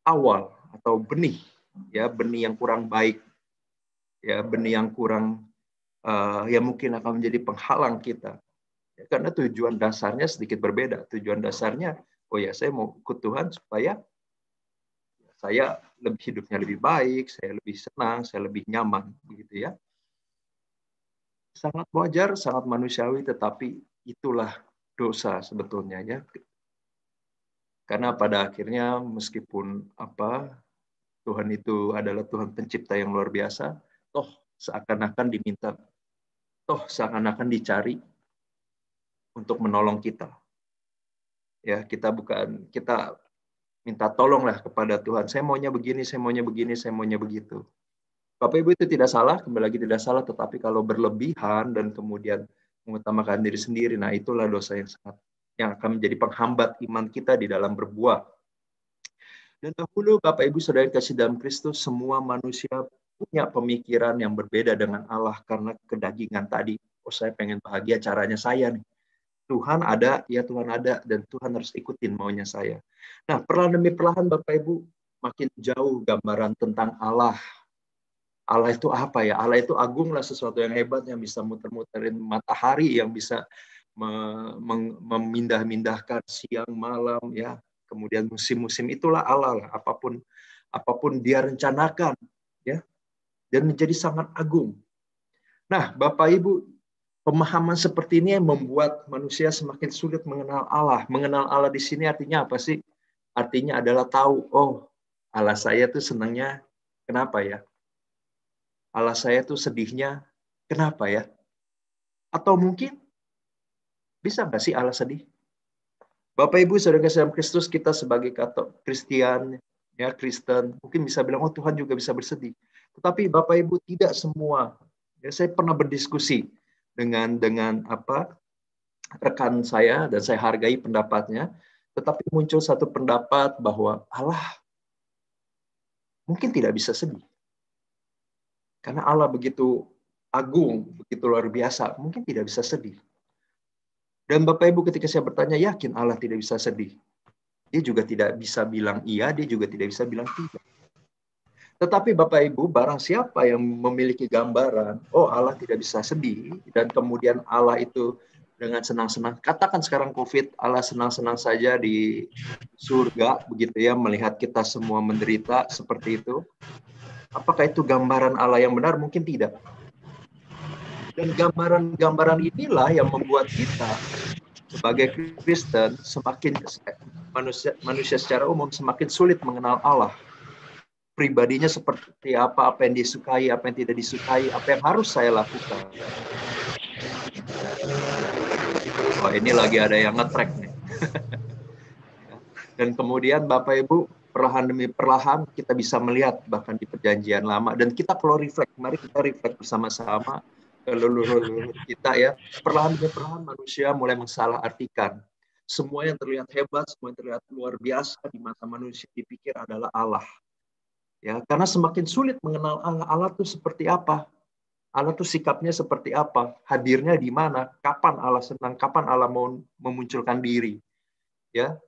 awal atau benih, ya, benih yang kurang baik, ya, benih yang kurang yang mungkin akan menjadi penghalang kita. Ya, karena tujuan dasarnya sedikit berbeda. Tujuan dasarnya, oh ya, saya mau ikut Tuhan supaya saya hidupnya lebih baik, saya lebih senang, saya lebih nyaman, begitu ya. Sangat wajar, sangat manusiawi, tetapi itulah dosa sebetulnya ya. Karena pada akhirnya meskipun Tuhan itu adalah Tuhan pencipta yang luar biasa, toh seakan-akan diminta, toh seakan-akan dicari untuk menolong kita. Ya, kita minta tolonglah kepada Tuhan. Saya maunya begini, saya maunya begini, saya maunya begitu. Bapak Ibu, itu tidak salah, kembali lagi tidak salah, tetapi kalau berlebihan dan kemudian mengutamakan diri sendiri, nah itulah dosa yang akan menjadi penghambat iman kita di dalam berbuah. Dan dahulu Bapak Ibu Saudara kasih dalam Kristus, semua manusia punya pemikiran yang berbeda dengan Allah karena kedagingan tadi. Oh, saya pengen bahagia, caranya saya nih. Tuhan ada, ya Tuhan ada, dan Tuhan harus ikutin maunya saya. Nah, perlahan demi perlahan Bapak Ibu makin jauh gambaran tentang Allah. Allah itu apa ya? Allah itu agung lah, sesuatu yang hebat, yang bisa muter-muterin matahari, yang bisa memindah-mindahkan siang malam, ya. Kemudian musim-musim, itulah Allah lah. Apapun dia rencanakan, ya, dan menjadi sangat agung. Nah, Bapak Ibu, pemahaman seperti ini yang membuat manusia semakin sulit mengenal Allah. Mengenal Allah di sini artinya apa sih? Artinya adalah tahu, oh, Allah saya tuh senangnya kenapa ya? Allah saya tuh sedihnya kenapa ya? Atau mungkin bisa nggak sih Allah sedih? Bapak Ibu Saudara kasih dalam Kristus, kita sebagai Kristen, ya Kristen, mungkin bisa bilang, oh Tuhan juga bisa bersedih. Tetapi Bapak Ibu, tidak semua. Ya, saya pernah berdiskusi dengan rekan saya, dan saya hargai pendapatnya, tetapi muncul satu pendapat bahwa Allah mungkin tidak bisa sedih. Karena Allah begitu agung, begitu luar biasa, mungkin tidak bisa sedih. Dan Bapak Ibu, ketika saya bertanya, yakin Allah tidak bisa sedih? Dia juga tidak bisa bilang iya, dia juga tidak bisa bilang tidak. Tetapi Bapak Ibu, barang siapa yang memiliki gambaran, oh Allah tidak bisa sedih, dan kemudian Allah itu dengan senang-senang, katakan sekarang COVID, Allah senang-senang saja di surga, begitu ya, melihat kita semua menderita seperti itu. Apakah itu gambaran Allah yang benar? Mungkin tidak. Dan gambaran-gambaran inilah yang membuat kita sebagai Kristen semakin manusia secara umum semakin sulit mengenal Allah. Pribadinya seperti apa yang disukai, apa yang tidak disukai, apa yang harus saya lakukan. Wah, ini lagi ada yang nge-track nih. Dan kemudian Bapak Ibu, perlahan demi perlahan kita bisa melihat bahkan di perjanjian lama, dan kita perlu reflect. Mari kita reflect bersama-sama ke leluhur kita ya. Perlahan demi perlahan manusia mulai mensalahartikan. Semua yang terlihat hebat, semua yang terlihat luar biasa di mata manusia dipikir adalah Allah. Ya, karena semakin sulit mengenal Allah. Allah itu seperti apa? Allah itu sikapnya seperti apa? Hadirnya di mana? Kapan Allah senang? Kapan Allah mau memunculkan diri? Ya,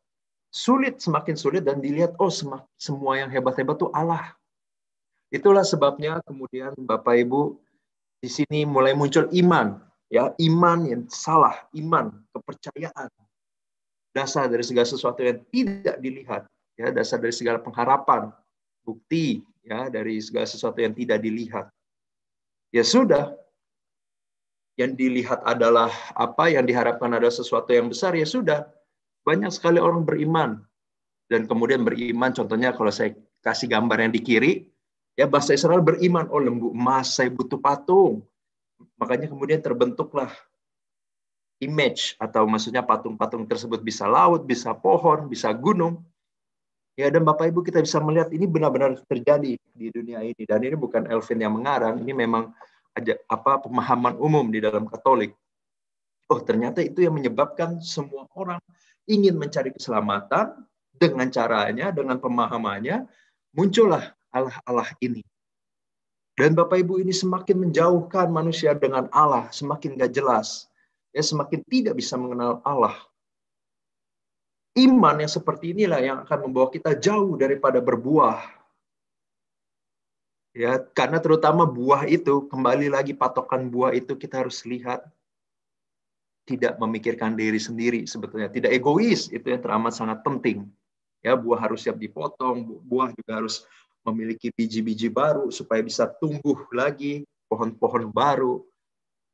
sulit, semakin sulit, dan dilihat, oh semua yang hebat-hebat itu Allah. Itulah sebabnya kemudian Bapak Ibu di sini mulai muncul iman, ya, iman yang salah, iman, kepercayaan, dasar dari segala sesuatu yang tidak dilihat, ya, dasar dari segala pengharapan, bukti, ya, dari segala sesuatu yang tidak dilihat. Ya sudah, yang dilihat adalah apa, yang diharapkan adalah sesuatu yang besar, ya sudah. Banyak sekali orang beriman dan kemudian beriman. Contohnya kalau saya kasih gambar yang di kiri, ya bangsa Israel beriman, oh lembu emas, saya butuh patung. Makanya kemudian terbentuklah image, atau maksudnya patung-patung tersebut bisa laut, bisa pohon, bisa gunung. Ya, dan Bapak Ibu kita bisa melihat ini benar-benar terjadi di dunia ini. Dan ini bukan Elvin yang mengarang, ini memang pemahaman umum di dalam Katolik. Oh, ternyata itu yang menyebabkan semua orang ingin mencari keselamatan dengan caranya, dengan pemahamannya, muncullah Allah-Allah ini. Dan Bapak Ibu ini semakin menjauhkan manusia dengan Allah, semakin gak jelas. Ya, semakin tidak bisa mengenal Allah. Iman yang seperti inilah yang akan membawa kita jauh daripada berbuah. Ya, karena terutama buah itu, kembali lagi patokan buah itu kita harus lihat tidak memikirkan diri sendiri sebetulnya, tidak egois, itu yang teramat sangat penting. Ya, buah harus siap dipotong, buah juga harus memiliki biji-biji baru supaya bisa tumbuh lagi, pohon-pohon baru.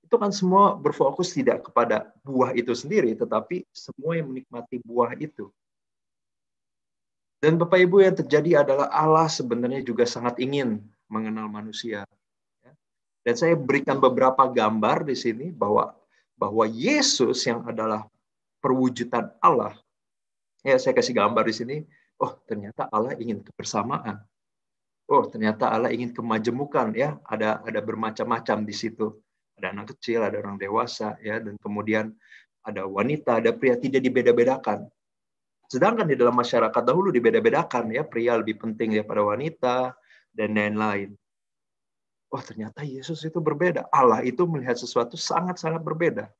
Itu kan semua berfokus tidak kepada buah itu sendiri, tetapi semua yang menikmati buah itu. Dan Bapak Ibu, yang terjadi adalah Allah sebenarnya juga sangat ingin mengenal manusia. Dan saya berikan beberapa gambar di sini bahwa Yesus yang adalah perwujudan Allah. Ya, saya kasih gambar di sini. Oh, ternyata Allah ingin kebersamaan. Oh, ternyata Allah ingin kemajemukan, ya. Ada bermacam-macam di situ. Ada anak kecil, ada orang dewasa, ya, dan kemudian ada wanita, ada pria, tidak dibeda-bedakan. Sedangkan di dalam masyarakat dahulu dibeda-bedakan, ya, pria lebih penting daripada wanita dan lain-lain. Wah, ternyata Yesus itu berbeda. Allah itu melihat sesuatu sangat-sangat berbeda.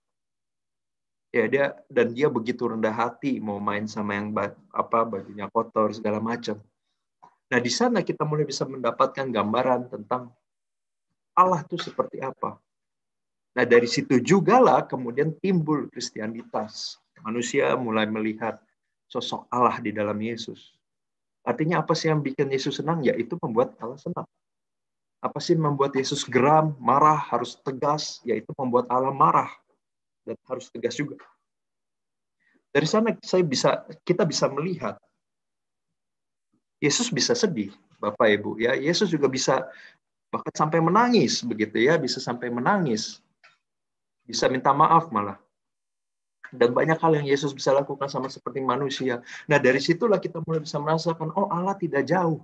Ya, dia begitu rendah hati mau main sama yang bajunya kotor segala macam. Nah, di sana kita mulai bisa mendapatkan gambaran tentang Allah itu seperti apa. Nah, dari situ jugalah kemudian timbul Kristianitas. Manusia mulai melihat sosok Allah di dalam Yesus. Artinya apa sih yang bikin Yesus senang? Ya, itu membuat Allah senang. Apa sih membuat Yesus geram, marah, harus tegas? Ya, itu membuat Allah marah dan harus tegas juga. Dari sana kita bisa melihat Yesus bisa sedih, Bapak Ibu, ya. Yesus juga bisa bahkan sampai menangis begitu, ya, bisa sampai menangis. Bisa minta maaf malah. Dan banyak hal yang Yesus bisa lakukan sama seperti manusia. Nah, dari situlah kita mulai bisa merasakan, oh, Allah tidak jauh.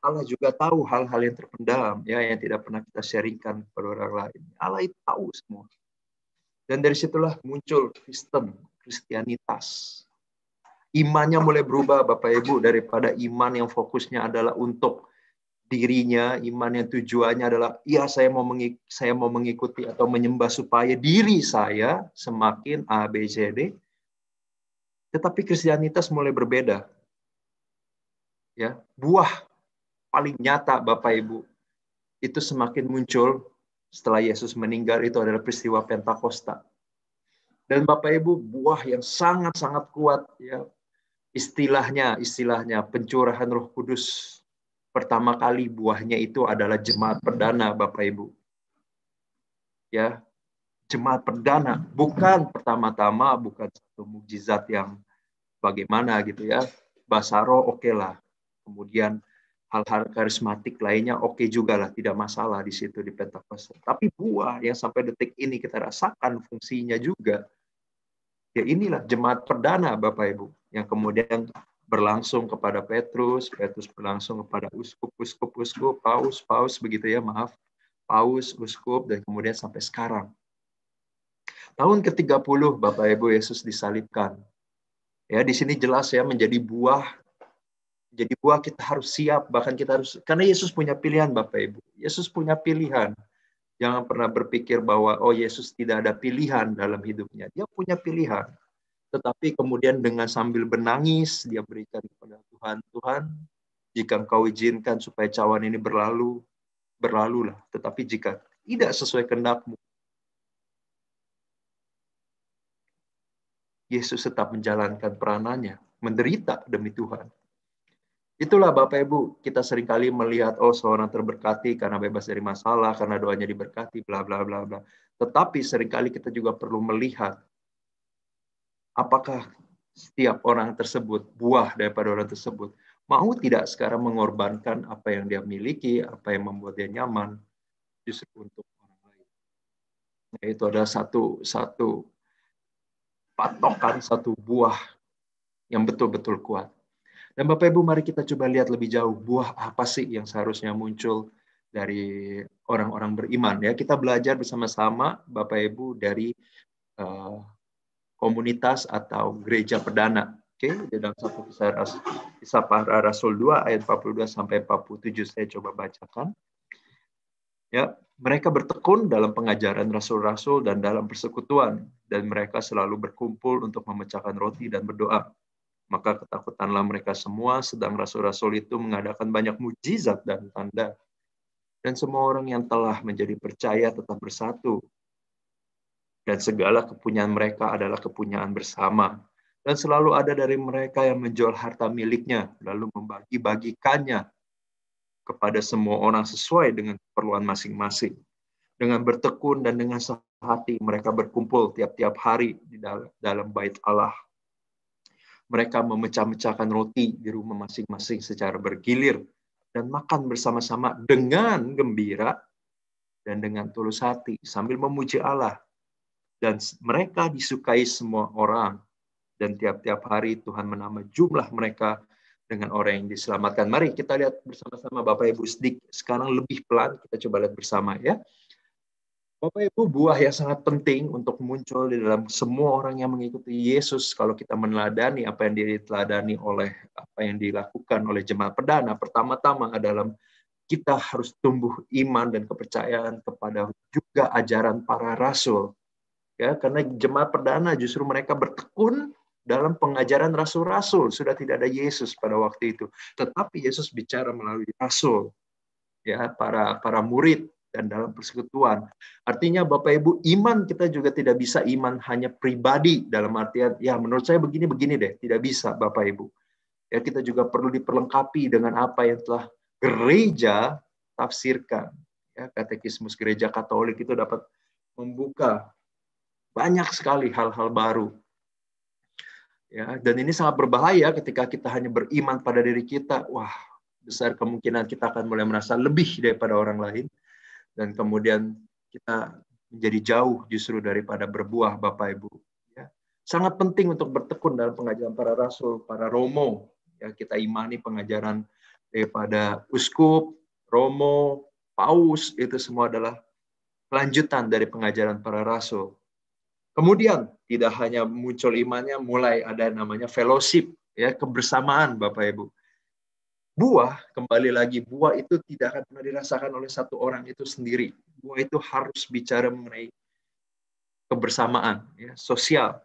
Allah juga tahu hal-hal yang terpendam, ya, yang tidak pernah kita sharingkan kepada orang lain. Allah itu tahu semua. Dan dari situlah muncul Kristianitas. Imannya mulai berubah, Bapak Ibu, daripada iman yang fokusnya adalah untuk dirinya, iman yang tujuannya adalah, ya, saya mau mengikuti atau menyembah supaya diri saya semakin A, B, C, D. Tetapi Kristianitas mulai berbeda. Ya, buah paling nyata, Bapak Ibu, itu semakin muncul setelah Yesus meninggal, itu adalah peristiwa Pentakosta. Dan Bapak Ibu, buah yang sangat-sangat kuat, ya, istilahnya pencurahan Roh Kudus. Pertama kali buahnya itu adalah jemaat perdana, Bapak Ibu. Ya, jemaat perdana, bukan pertama-tama, bukan satu mukjizat yang bagaimana gitu, ya. Bahasa roh oke lah. Kemudian hal-hal karismatik lainnya oke juga lah, tidak masalah di situ di Pentakosta. Tapi buah yang sampai detik ini kita rasakan fungsinya juga, ya inilah jemaat perdana, Bapak Ibu, yang kemudian berlangsung kepada Petrus berlangsung kepada uskup, paus begitu, ya, maaf, paus, uskup, dan kemudian sampai sekarang. Tahun ke-30 Bapak Ibu Yesus disalibkan. Ya, di sini jelas, ya, menjadi buah kita harus siap, bahkan kita harus, karena Yesus punya pilihan, Bapak Ibu. Yesus punya pilihan. Jangan pernah berpikir bahwa oh, Yesus tidak ada pilihan dalam hidupnya. Dia punya pilihan. Tetapi kemudian dengan sambil menangis, dia berikan kepada Tuhan, Tuhan, jika Engkau izinkan supaya cawan ini berlalu, berlalulah. Tetapi jika tidak sesuai kehendak-Mu, Yesus tetap menjalankan peranannya, menderita demi Tuhan. Itulah Bapak Ibu, kita seringkali melihat, oh, seorang terberkati karena bebas dari masalah, karena doanya diberkati, bla bla bla bla. Tetapi seringkali kita juga perlu melihat, apakah setiap orang tersebut, buah daripada orang tersebut, mau tidak sekarang mengorbankan apa yang dia miliki, apa yang membuat dia nyaman, justru untuk orang lain. Nah, itu adalah satu patokan, satu buah yang betul-betul kuat. Dan Bapak Ibu, mari kita coba lihat lebih jauh, buah apa sih yang seharusnya muncul dari orang-orang beriman. Ya, kita belajar bersama-sama, Bapak Ibu, dari komunitas atau gereja perdana. Oke, di dalam satu kisah para Rasul 2 ayat 42 sampai 47 saya coba bacakan. Ya, mereka bertekun dalam pengajaran rasul-rasul dan dalam persekutuan, dan mereka selalu berkumpul untuk memecahkan roti dan berdoa. Maka ketakutanlah mereka semua, sedang rasul-rasul itu mengadakan banyak mujizat dan tanda. Dan semua orang yang telah menjadi percaya tetap bersatu. Dan segala kepunyaan mereka adalah kepunyaan bersama. Dan selalu ada dari mereka yang menjual harta miliknya, lalu membagi-bagikannya kepada semua orang sesuai dengan keperluan masing-masing. Dengan bertekun dan dengan sehati, mereka berkumpul tiap-tiap hari di dalam bait Allah. Mereka memecah-mecahkan roti di rumah masing-masing secara bergilir dan makan bersama-sama dengan gembira dan dengan tulus hati sambil memuji Allah. Dan mereka disukai semua orang. Dan tiap-tiap hari Tuhan menambah jumlah mereka dengan orang yang diselamatkan. Mari kita lihat bersama-sama Bapak Ibu sedikit. Sekarang lebih pelan, kita coba lihat bersama ya. Bapak Ibu, buah yang sangat penting untuk muncul di dalam semua orang yang mengikuti Yesus. Kalau kita meneladani apa yang diteladani oleh apa yang dilakukan oleh jemaat perdana, pertama-tama adalah kita harus tumbuh iman dan kepercayaan kepada juga ajaran para rasul. Ya, karena jemaat perdana justru mereka bertekun dalam pengajaran rasul-rasul. Sudah tidak ada Yesus pada waktu itu, tetapi Yesus bicara melalui rasul, ya, para murid. Dan dalam persekutuan. Artinya Bapak Ibu, iman kita juga tidak bisa iman hanya pribadi dalam artian, ya menurut saya begini deh. Tidak bisa Bapak Ibu. Ya, kita juga perlu diperlengkapi dengan apa yang telah gereja tafsirkan. Ya, katekismus gereja Katolik itu dapat membuka banyak sekali hal-hal baru. Ya, dan ini sangat berbahaya ketika kita hanya beriman pada diri kita. Wah, besar kemungkinan kita akan mulai merasa lebih daripada orang lain. Dan kemudian kita menjadi jauh justru daripada berbuah, Bapak Ibu. Ya. Sangat penting untuk bertekun dalam pengajaran para rasul, para romo. Ya, kita imani pengajaran daripada uskup, romo, paus, itu semua adalah kelanjutan dari pengajaran para rasul. Kemudian tidak hanya muncul imannya, mulai ada namanya fellowship, ya, kebersamaan, Bapak Ibu. Buah, kembali lagi, buah itu tidak akan pernah dirasakan oleh satu orang itu sendiri. Buah itu harus bicara mengenai kebersamaan, ya, sosial.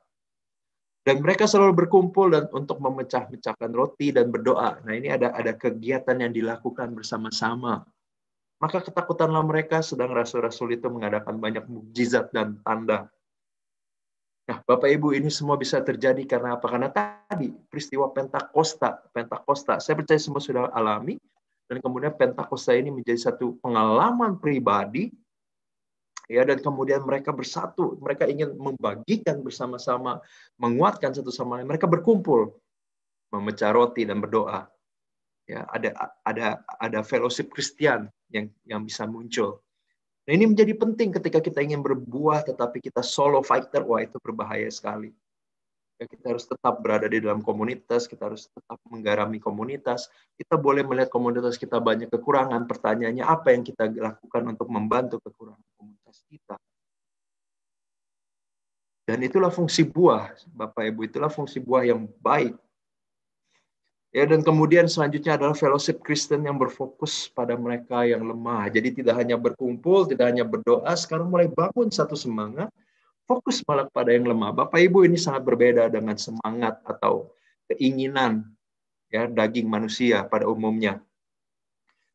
Dan mereka selalu berkumpul dan untuk memecah-mecahkan roti dan berdoa. Nah, ini ada kegiatan yang dilakukan bersama-sama. Maka ketakutanlah mereka, sedang rasul-rasul itu mengadakan banyak mukjizat dan tanda. Nah, Bapak Ibu, ini semua bisa terjadi karena apa? Karena tadi peristiwa Pentakosta. Saya percaya semua sudah alami, dan kemudian Pentakosta ini menjadi satu pengalaman pribadi, ya, dan kemudian mereka bersatu. Mereka ingin membagikan bersama-sama, menguatkan satu sama lain. Mereka berkumpul, memecah roti dan berdoa. Ya, ada fellowship Kristen yang bisa muncul. Nah, ini menjadi penting ketika kita ingin berbuah, tetapi kita solo fighter, wah itu berbahaya sekali. Ya, kita harus tetap berada di dalam komunitas, kita harus tetap menggarami komunitas. Kita boleh melihat komunitas kita banyak kekurangan, pertanyaannya apa yang kita lakukan untuk membantu kekurangan komunitas kita. Dan itulah fungsi buah, Bapak Ibu, itulah fungsi buah yang baik. Ya, dan kemudian selanjutnya adalah fellowship Kristen yang berfokus pada mereka yang lemah. Jadi tidak hanya berkumpul, tidak hanya berdoa, sekarang mulai bangun satu semangat, fokus malah pada yang lemah. Bapak Ibu, ini sangat berbeda dengan semangat atau keinginan, ya, daging manusia pada umumnya.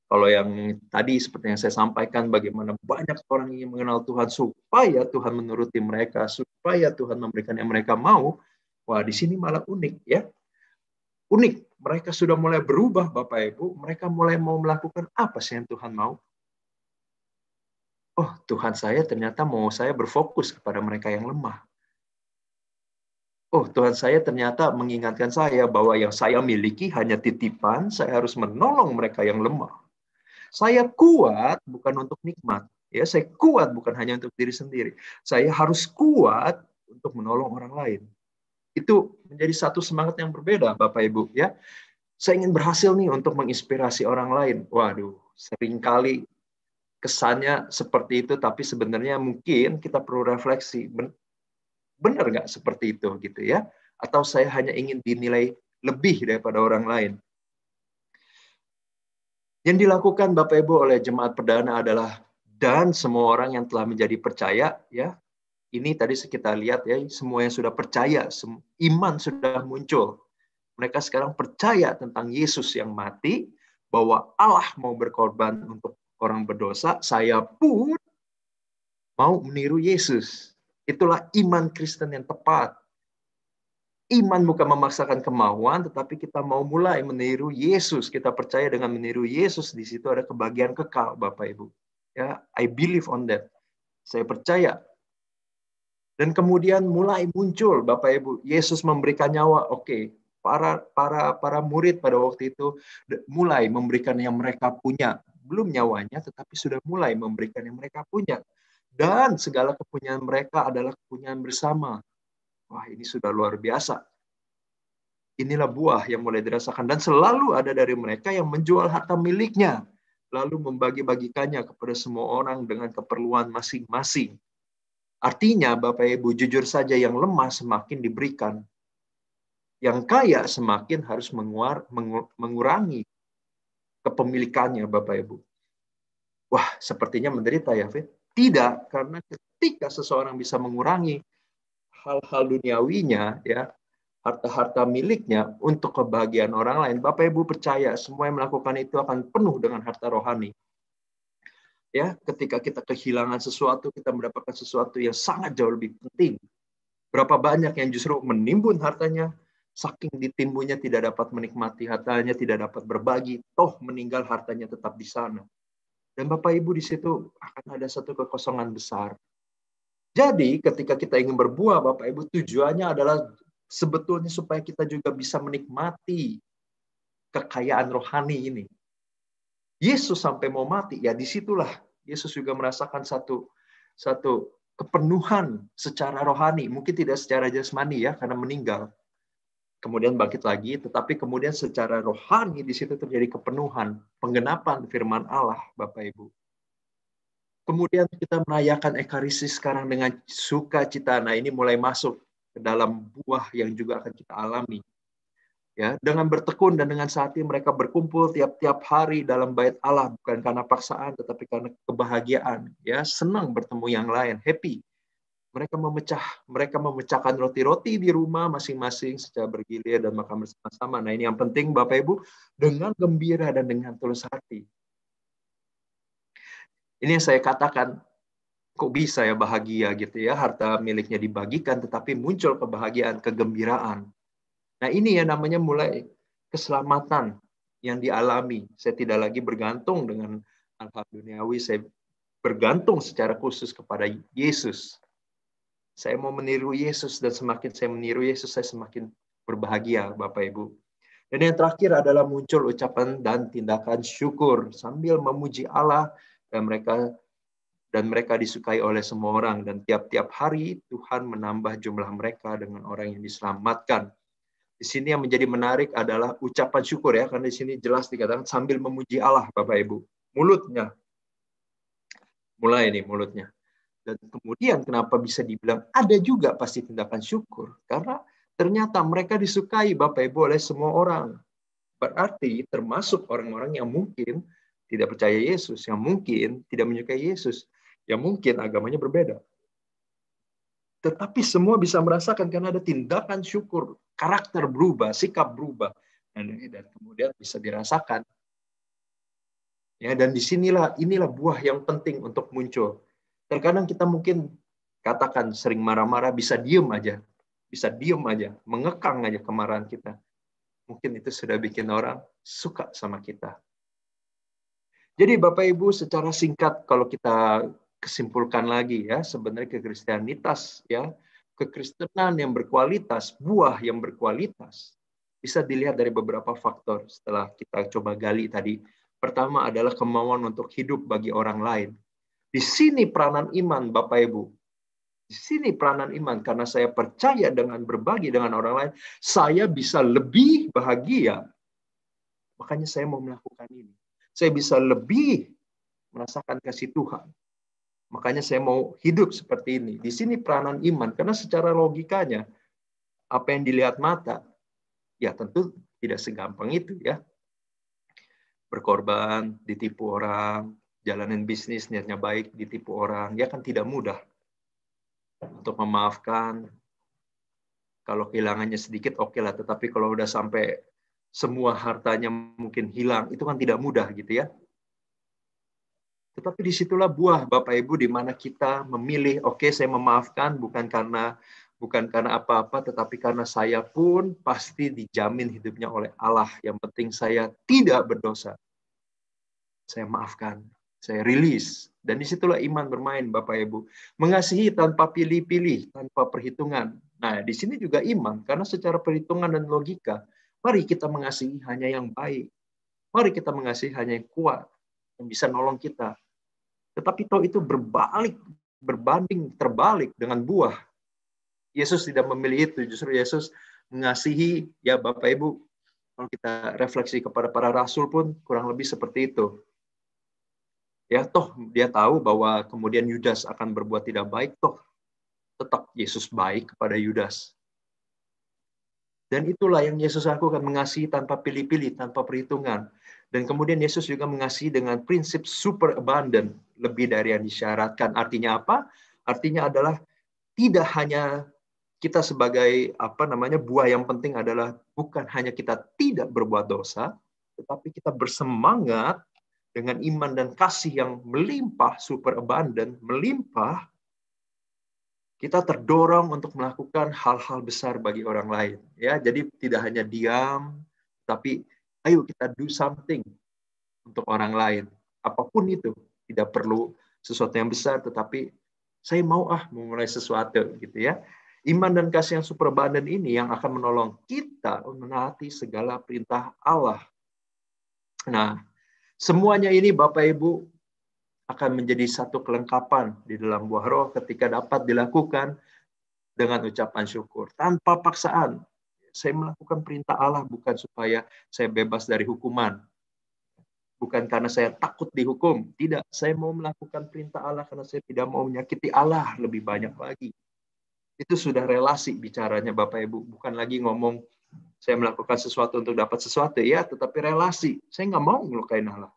Kalau yang tadi seperti yang saya sampaikan, bagaimana banyak orang ingin mengenal Tuhan supaya Tuhan menuruti mereka, supaya Tuhan memberikan yang mereka mau. Wah, di sini malah unik, ya. Unik, mereka sudah mulai berubah, Bapak Ibu. Mereka mulai mau melakukan apa sih yang Tuhan mau? Oh, Tuhan saya ternyata mau saya berfokus kepada mereka yang lemah. oh Tuhan saya ternyata mengingatkan saya bahwa yang saya miliki hanya titipan, saya harus menolong mereka yang lemah. Saya kuat bukan untuk nikmat. Ya, saya kuat bukan hanya untuk diri sendiri. Saya harus kuat untuk menolong orang lain. Itu menjadi satu semangat yang berbeda, Bapak Ibu. Ya, saya ingin berhasil nih untuk menginspirasi orang lain. Waduh, seringkali kesannya seperti itu, tapi sebenarnya mungkin kita perlu refleksi. Benar nggak seperti itu, gitu ya? Atau saya hanya ingin dinilai lebih daripada orang lain? Yang dilakukan Bapak Ibu oleh jemaat perdana adalah dan semua orang yang telah menjadi percaya, ya. Ini tadi kita lihat ya, semua yang sudah percaya, iman sudah muncul. Mereka sekarang percaya tentang Yesus yang mati, bahwa Allah mau berkorban untuk orang berdosa, saya pun mau meniru Yesus. Itulah iman Kristen yang tepat. Iman bukan memaksakan kemauan, tetapi kita mau mulai meniru Yesus. Kita percaya dengan meniru Yesus, di situ ada kebahagiaan kekal, Bapak Ibu. Ya, I believe on that. Saya percaya. Dan kemudian mulai muncul, Bapak Ibu, Yesus memberikan nyawa. Oke, para murid pada waktu itu mulai memberikan yang mereka punya. Belum nyawanya, tetapi sudah mulai memberikan yang mereka punya. Dan segala kepunyaan mereka adalah kepunyaan bersama. Wah, ini sudah luar biasa. Inilah buah yang mulai dirasakan. Dan selalu ada dari mereka yang menjual harta miliknya, lalu membagi-bagikannya kepada semua orang dengan keperluan masing-masing. Artinya, Bapak Ibu, jujur saja yang lemah semakin diberikan. Yang kaya semakin harus mengurangi kepemilikannya, Bapak Ibu. Wah, sepertinya menderita ya, Fit? Tidak, karena ketika seseorang bisa mengurangi hal-hal duniawinya, ya, harta-harta miliknya untuk kebahagiaan orang lain, Bapak Ibu percaya semua yang melakukan itu akan penuh dengan harta rohani. Ya, ketika kita kehilangan sesuatu, kita mendapatkan sesuatu yang sangat jauh lebih penting. Berapa banyak yang justru menimbun hartanya, saking ditimbunnya tidak dapat menikmati hartanya, tidak dapat berbagi, toh meninggal hartanya tetap di sana. Dan Bapak Ibu, di situ akan ada satu kekosongan besar. Jadi ketika kita ingin berbuah, Bapak Ibu, tujuannya adalah sebetulnya supaya kita juga bisa menikmati kekayaan rohani ini. Yesus sampai mau mati, ya disitulah Yesus juga merasakan satu kepenuhan secara rohani. Mungkin tidak secara jasmani ya, karena meninggal. Kemudian bangkit lagi, tetapi kemudian secara rohani di situ terjadi kepenuhan, penggenapan firman Allah, Bapak Ibu. Kemudian kita merayakan Ekaristi sekarang dengan sukacita. Nah, ini mulai masuk ke dalam buah yang juga akan kita alami. Ya, dengan bertekun dan dengan hati mereka berkumpul tiap-tiap hari dalam bait Allah, bukan karena paksaan tetapi karena kebahagiaan. Ya, senang bertemu yang lain, happy. Mereka memecahkan roti-roti di rumah masing-masing secara bergilir dan makan bersama-sama. Nah, ini yang penting Bapak Ibu, dengan gembira dan dengan tulus hati. Ini yang saya katakan, kok bisa ya bahagia gitu ya, harta miliknya dibagikan tetapi muncul kebahagiaan, kegembiraan. Nah, ini ya namanya mulai keselamatan yang dialami. Saya tidak lagi bergantung dengan hal-hal duniawi, saya bergantung secara khusus kepada Yesus. Saya mau meniru Yesus, dan semakin saya meniru Yesus, saya semakin berbahagia, Bapak Ibu. Dan yang terakhir adalah muncul ucapan dan tindakan syukur sambil memuji Allah, dan mereka disukai oleh semua orang. Dan tiap-tiap hari Tuhan menambah jumlah mereka dengan orang yang diselamatkan. Di sini yang menjadi menarik adalah ucapan syukur ya, karena di sini jelas dikatakan sambil memuji Allah, Bapak Ibu. Mulutnya. Mulai nih mulutnya. Dan kemudian kenapa bisa dibilang ada juga pasti tindakan syukur? Karena ternyata mereka disukai, Bapak Ibu, oleh semua orang. Berarti termasuk orang-orang yang mungkin tidak percaya Yesus, yang mungkin tidak menyukai Yesus, yang mungkin agamanya berbeda. Tetapi semua bisa merasakan karena ada tindakan syukur, karakter berubah, sikap berubah, dan kemudian bisa dirasakan. Ya, dan inilah buah yang penting untuk muncul. Terkadang kita mungkin katakan sering marah-marah, bisa diem aja, mengekang aja kemarahan kita. Mungkin itu sudah bikin orang suka sama kita. Jadi Bapak Ibu, secara singkat kalau kita kesimpulkan lagi ya, sebenarnya kekristianitas ya, kekristenan yang berkualitas, buah yang berkualitas, bisa dilihat dari beberapa faktor setelah kita coba gali tadi. Pertama adalah kemauan untuk hidup bagi orang lain. Di sini peranan iman, Bapak Ibu. Di sini peranan iman, karena saya percaya dengan berbagi dengan orang lain, saya bisa lebih bahagia. Makanya saya mau melakukan ini. Saya bisa lebih merasakan kasih Tuhan. Makanya saya mau hidup seperti ini. Di sini peranan iman, karena secara logikanya, apa yang dilihat mata, ya tentu tidak segampang itu ya. Berkorban, ditipu orang, jalanin bisnis, niatnya baik, ditipu orang, ya kan tidak mudah. Untuk memaafkan, kalau kehilangannya sedikit oke lah, tetapi kalau udah sampai semua hartanya mungkin hilang, itu kan tidak mudah gitu ya. Tetapi disitulah buah Bapak Ibu, di mana kita memilih, oke, saya memaafkan bukan karena apa-apa, tetapi karena saya pun pasti dijamin hidupnya oleh Allah. Yang penting saya tidak berdosa. Saya maafkan, saya rilis. Dan disitulah iman bermain Bapak Ibu. Mengasihi tanpa pilih-pilih, tanpa perhitungan. Nah, di sini juga iman, karena secara perhitungan dan logika, mari kita mengasihi hanya yang baik. Mari kita mengasihi hanya yang kuat, yang bisa nolong kita. Tetapi toh itu berbanding terbalik dengan buah. Yesus tidak memilih itu, justru Yesus mengasihi, ya Bapak Ibu, kalau kita refleksi kepada para rasul pun kurang lebih seperti itu. Ya toh dia tahu bahwa kemudian Yudas akan berbuat tidak baik, toh tetap Yesus baik kepada Yudas. Dan itulah yang Yesus lakukan, mengasihi tanpa pilih-pilih, tanpa perhitungan. Dan kemudian Yesus juga mengasihi dengan prinsip super abundant, lebih dari yang disyaratkan. Artinya apa? Artinya adalah tidak hanya kita sebagai buah yang penting adalah bukan hanya kita tidak berbuat dosa, tetapi kita bersemangat dengan iman dan kasih yang melimpah, super abundant, melimpah. Kita terdorong untuk melakukan hal-hal besar bagi orang lain. Ya, jadi tidak hanya diam, tapi ayo kita do something untuk orang lain. Apapun itu, tidak perlu sesuatu yang besar, tetapi saya mau memulai sesuatu gitu ya. Iman dan kasih yang super abundant ini yang akan menolong kita menaati segala perintah Allah. Nah, semuanya ini Bapak Ibu akan menjadi satu kelengkapan di dalam buah roh ketika dapat dilakukan dengan ucapan syukur. Tanpa paksaan. Saya melakukan perintah Allah bukan supaya saya bebas dari hukuman. Bukan karena saya takut dihukum. Tidak, saya mau melakukan perintah Allah karena saya tidak mau menyakiti Allah lebih banyak lagi. Itu sudah relasi bicaranya Bapak Ibu. Bukan lagi ngomong saya melakukan sesuatu untuk dapat sesuatu. Ya, tetapi relasi. Saya nggak mau melukain Allah.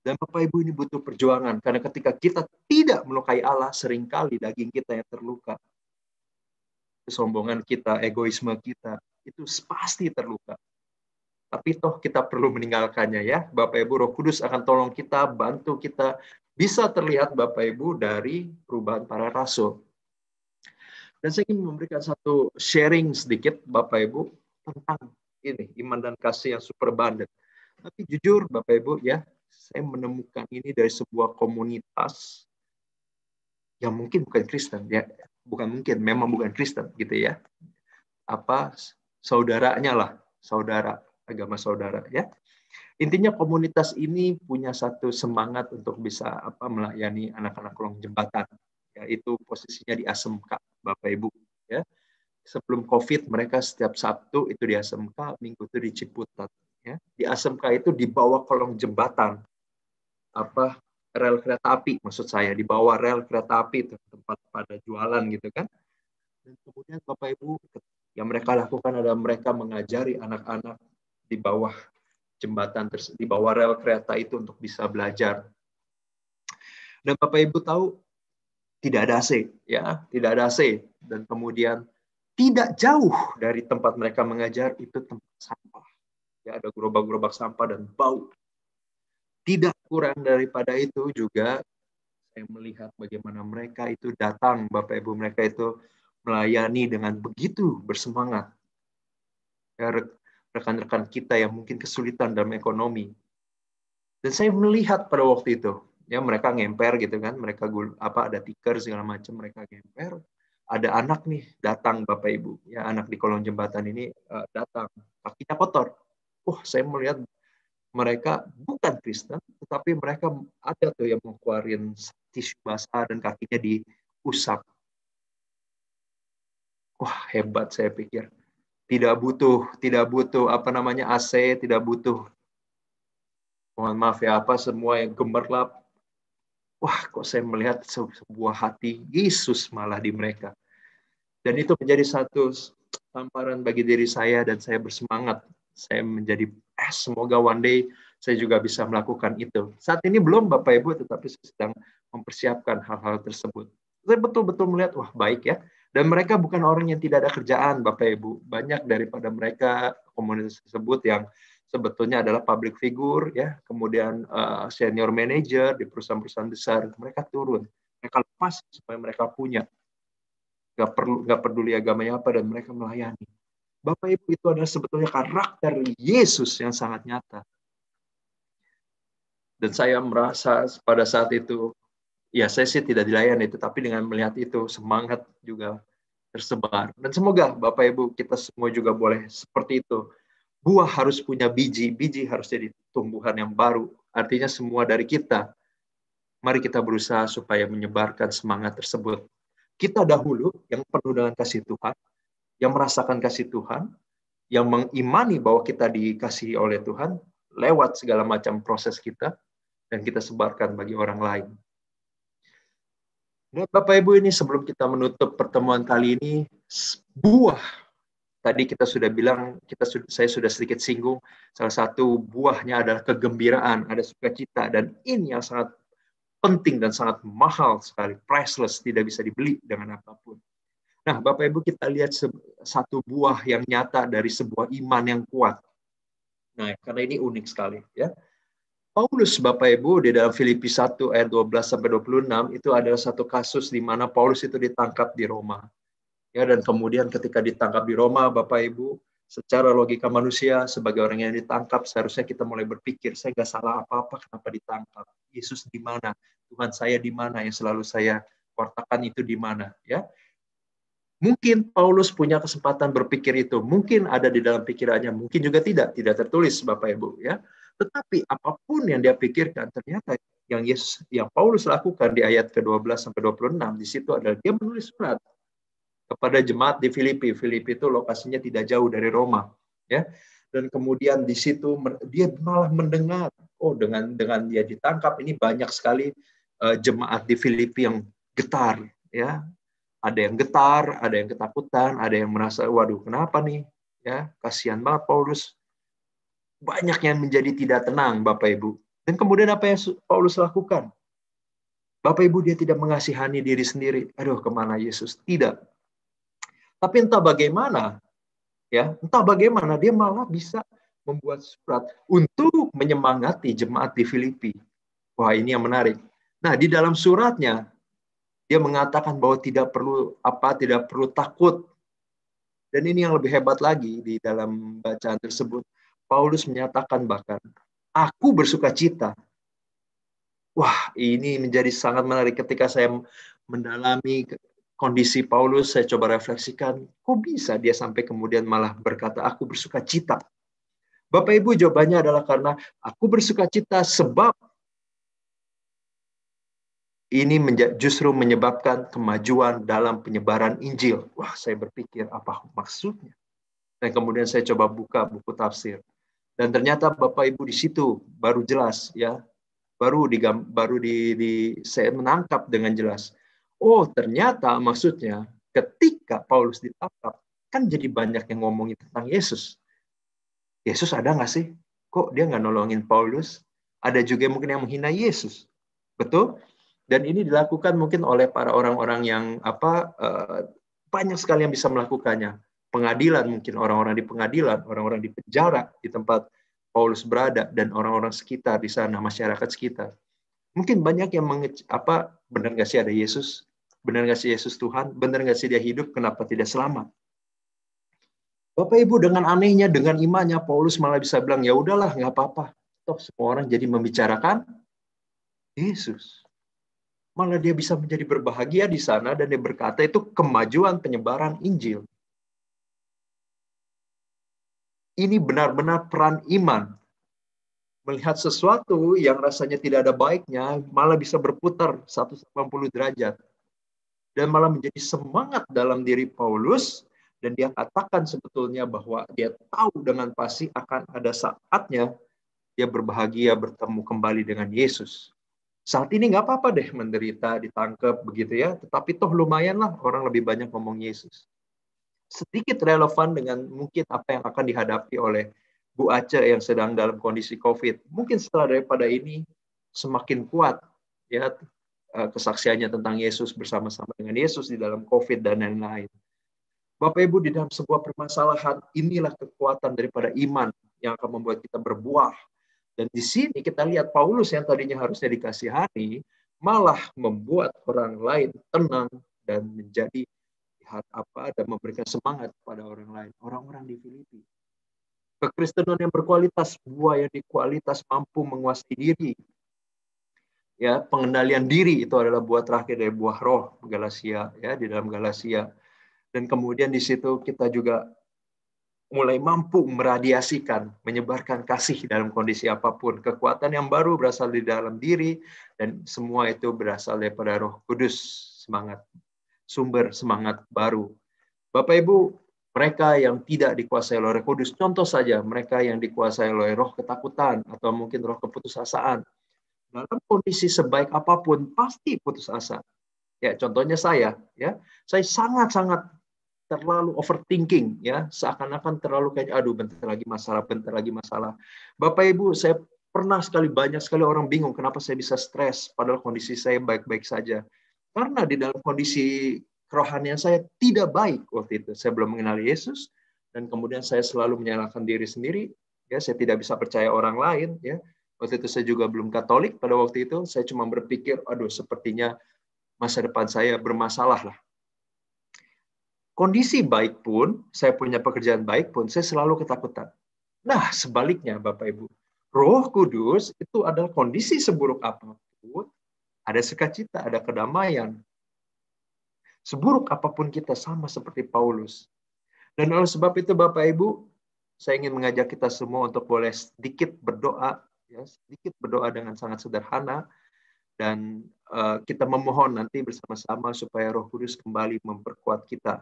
Dan Bapak Ibu ini butuh perjuangan. Karena ketika kita tidak melukai Allah, seringkali daging kita yang terluka. Kesombongan kita, egoisme kita, itu pasti terluka. Tapi toh kita perlu meninggalkannya ya. Bapak Ibu, Roh Kudus akan tolong kita, bantu kita. Bisa terlihat Bapak Ibu dari perubahan para rasul. Dan saya ingin memberikan satu sharing sedikit Bapak Ibu tentang ini, iman dan kasih yang super abundant. Tapi jujur Bapak Ibu ya, saya menemukan ini dari sebuah komunitas yang mungkin bukan Kristen ya, memang bukan Kristen gitu ya. Saudaranya lah, agama saudara ya. Intinya komunitas ini punya satu semangat untuk bisa melayani anak-anak kolong jembatan. Ya, itu posisinya di ASMK Bapak Ibu ya. Sebelum Covid mereka setiap Sabtu itu di ASMK, Minggu itu di Ciputat ya. Di ASMK itu di bawah kolong jembatan. Rel kereta api, maksud saya di bawah rel kereta api itu tempat pada jualan gitu kan. Dan kemudian Bapak Ibu yang mereka lakukan adalah mereka mengajari anak-anak di bawah jembatan, di bawah rel kereta itu untuk bisa belajar. Dan Bapak Ibu tahu tidak ada AC ya, tidak ada AC. Dan kemudian tidak jauh dari tempat mereka mengajar itu tempat sampah. Ya, ada gerobak-gerobak sampah dan bau. Tidak kurang daripada itu juga saya melihat bagaimana mereka itu datang, Bapak Ibu, mereka itu melayani dengan begitu bersemangat. Ya, rekan-rekan kita yang mungkin kesulitan dalam ekonomi. Dan saya melihat pada waktu itu, ya mereka ngemper gitu kan, mereka ada tikar segala macam, mereka ngemper. ada anak nih datang Bapak Ibu, ya anak di kolong jembatan ini datang, kakinya kotor. Saya melihat mereka bukan Kristen, tetapi mereka ada tuh yang mau keluarin tisu basah dan kakinya diusap. Hebat saya pikir. Tidak butuh AC, tidak butuh. Mohon maaf ya, semua yang gemerlap. Kok saya melihat sebuah hati Yesus malah di mereka. Dan itu menjadi satu tamparan bagi diri saya, dan saya bersemangat. Saya menjadi, semoga one day saya juga bisa melakukan itu. Saat ini belum Bapak Ibu, tetapi saya sedang mempersiapkan hal-hal tersebut. Saya betul-betul melihat, baik ya. Dan mereka bukan orang yang tidak ada kerjaan Bapak Ibu. Banyak daripada mereka komunitas tersebut yang sebetulnya adalah public figure, ya, kemudian senior manager di perusahaan-perusahaan besar. Mereka turun, mereka lepas supaya mereka punya. Nggak peduli agamanya apa, dan mereka melayani. Bapak Ibu, itu adalah sebetulnya karakter Yesus yang sangat nyata. Dan saya merasa pada saat itu, ya saya sih tidak dilayani, tetapi dengan melihat itu semangat juga tersebar. Dan semoga Bapak Ibu kita semua juga boleh seperti itu. Buah harus punya biji harus jadi tumbuhan yang baru. Artinya semua dari kita, mari kita berusaha supaya menyebarkan semangat tersebut. Kita dahulu yang penuh dengan kasih Tuhan, yang merasakan kasih Tuhan, yang mengimani bahwa kita dikasihi oleh Tuhan, lewat segala macam proses kita, dan kita sebarkan bagi orang lain. Dan Bapak Ibu, ini sebelum kita menutup pertemuan kali ini, buah. Tadi kita sudah bilang, saya sudah sedikit singgung, salah satu buahnya adalah kegembiraan, ada sukacita, dan ini yang sangat penting dan sangat mahal sekali, priceless, tidak bisa dibeli dengan apapun. Nah, Bapak Ibu, kita lihat satu buah yang nyata dari sebuah iman yang kuat. Nah, karena ini unik sekali, ya. Paulus, Bapak Ibu, di dalam Filipi 1 ayat 12-26 itu adalah satu kasus di mana Paulus itu ditangkap di Roma. Ya, dan kemudian ketika ditangkap di Roma, Bapak Ibu, secara logika manusia, sebagai orang yang ditangkap, seharusnya kita mulai berpikir, saya nggak salah apa-apa, kenapa ditangkap? Yesus di mana? Tuhan saya di mana yang selalu saya wartakan itu di mana? Ya, mungkin Paulus punya kesempatan berpikir itu, mungkin ada di dalam pikirannya, mungkin juga tidak tertulis Bapak Ibu, ya. Tetapi apapun yang dia pikirkan, ternyata yang Paulus lakukan di ayat ke-12-26 di situ adalah dia menulis surat kepada jemaat di Filipi. Filipi itu lokasinya tidak jauh dari Roma, ya. Dan kemudian di situ dia malah mendengar, dengan dia ditangkap ini banyak sekali jemaat di Filipi yang getar, ya. Ada yang getar, ada yang ketakutan, ada yang merasa, waduh, kenapa nih? Ya, kasihan banget Paulus. Banyak yang menjadi tidak tenang, Bapak Ibu. Dan kemudian apa yang Paulus lakukan? Bapak Ibu, dia tidak mengasihani diri sendiri. Aduh, kemana Yesus? Tidak. Tapi entah bagaimana, ya, dia malah bisa membuat surat untuk menyemangati jemaat di Filipi. Wah, ini yang menarik. Nah, di dalam suratnya dia mengatakan bahwa tidak perlu takut. Dan ini yang lebih hebat lagi di dalam bacaan tersebut. Paulus menyatakan bahkan, aku bersuka cita. Wah, ini menjadi sangat menarik ketika saya mendalami kondisi Paulus, saya coba refleksikan, kok bisa dia sampai kemudian malah berkata, aku bersuka cita. Bapak Ibu, jawabannya adalah karena aku bersuka cita sebab ini justru menyebabkan kemajuan dalam penyebaran Injil. Wah, saya berpikir apa maksudnya? Dan kemudian saya coba buka buku tafsir. Dan ternyata Bapak Ibu di situ baru jelas, ya. Saya menangkap dengan jelas. Oh, ternyata maksudnya ketika Paulus ditangkap, kan jadi banyak yang ngomongin tentang Yesus. Yesus ada nggak sih? Kok dia nggak nolongin Paulus? Ada juga mungkin yang menghina Yesus. Betul? Dan ini dilakukan mungkin oleh para orang-orang yang banyak sekali yang bisa melakukannya. Pengadilan, mungkin orang-orang di pengadilan, orang-orang di penjara, di tempat Paulus berada, dan orang-orang sekitar di sana, masyarakat sekitar. Mungkin banyak yang benar nggak sih ada Yesus? Benar nggak sih Yesus Tuhan? Benar nggak sih dia hidup? Kenapa tidak selamat? Bapak Ibu, dengan anehnya, dengan imannya, Paulus malah bisa bilang, ya udahlah, nggak apa-apa. Toh semua orang jadi membicarakan Yesus. Malah dia bisa menjadi berbahagia di sana dan dia berkata itu kemajuan penyebaran Injil. Ini benar-benar peran iman. Melihat sesuatu yang rasanya tidak ada baiknya, malah bisa berputar 180 derajat. Dan malah menjadi semangat dalam diri Paulus, dan dia katakan sebetulnya bahwa dia tahu dengan pasti akan ada saatnya dia berbahagia bertemu kembali dengan Yesus. Saat ini nggak apa-apa deh menderita, ditangkap begitu ya, tetapi toh lumayanlah orang lebih banyak ngomong Yesus. Sedikit relevan dengan mungkin apa yang akan dihadapi oleh Bu Ace yang sedang dalam kondisi COVID. Mungkin setelah daripada ini semakin kuat ya kesaksiannya tentang Yesus bersama-sama dengan Yesus di dalam COVID dan lain-lain. Bapak Ibu, di dalam sebuah permasalahan inilah kekuatan daripada iman yang akan membuat kita berbuah. Dan di sini kita lihat Paulus yang tadinya harusnya dikasihani malah membuat orang lain tenang dan menjadi dan memberikan semangat kepada orang lain, orang-orang di Filipi. Kekristenan yang berkualitas, buah yang dikualitas mampu menguasai diri. Ya, pengendalian diri itu adalah buah terakhir dari buah roh Galatia ya, di dalam Galatia. Dan kemudian di situ kita juga mulai mampu meradiasikan, menyebarkan kasih dalam kondisi apapun. Kekuatan yang baru berasal di dalam diri, dan semua itu berasal daripada Roh Kudus, sumber semangat baru. Bapak Ibu, mereka yang tidak dikuasai oleh Roh Kudus, contoh saja mereka yang dikuasai oleh roh ketakutan, atau mungkin roh keputusasaan, dalam kondisi sebaik apapun, pasti putus asa. Ya, contohnya saya sangat-sangat terlalu overthinking ya, seakan-akan terlalu kayak bentar lagi masalah. Bapak Ibu, saya pernah banyak sekali orang bingung kenapa saya bisa stres padahal kondisi saya baik-baik saja. Karena di dalam kondisi kerohanian saya tidak baik waktu itu. Saya belum mengenal Yesus dan kemudian saya selalu menyalahkan diri sendiri, ya, saya tidak bisa percaya orang lain ya. Waktu itu saya juga belum Katolik pada waktu itu, saya cuma berpikir sepertinya masa depan saya bermasalah lah. Kondisi baik pun, saya punya pekerjaan baik pun, saya selalu ketakutan. Nah, sebaliknya Bapak Ibu, Roh Kudus itu adalah kondisi seburuk apapun, ada sukacita, ada kedamaian. Seburuk apapun kita sama seperti Paulus. Dan oleh sebab itu Bapak Ibu, saya ingin mengajak kita semua untuk boleh sedikit berdoa, ya, sedikit berdoa dengan sangat sederhana, dan kita memohon nanti bersama-sama supaya Roh Kudus kembali memperkuat kita.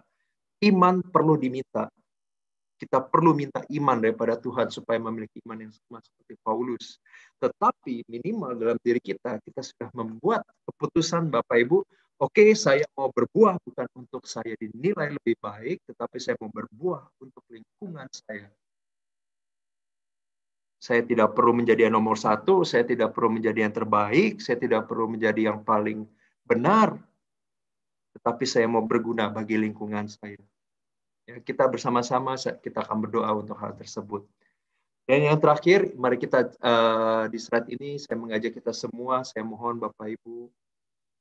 Iman perlu diminta. Kita perlu minta iman daripada Tuhan supaya memiliki iman yang sama seperti Paulus. Tetapi minimal dalam diri kita sudah membuat keputusan Bapak Ibu, oke, saya mau berbuah bukan untuk saya dinilai lebih baik, tetapi saya mau berbuah untuk lingkungan saya. Saya tidak perlu menjadi yang nomor satu, saya tidak perlu menjadi yang terbaik, saya tidak perlu menjadi yang paling benar, tetapi saya mau berguna bagi lingkungan saya. Ya, kita bersama-sama kita akan berdoa untuk hal tersebut. Dan yang terakhir, mari kita di slide ini saya mengajak kita semua, saya mohon Bapak Ibu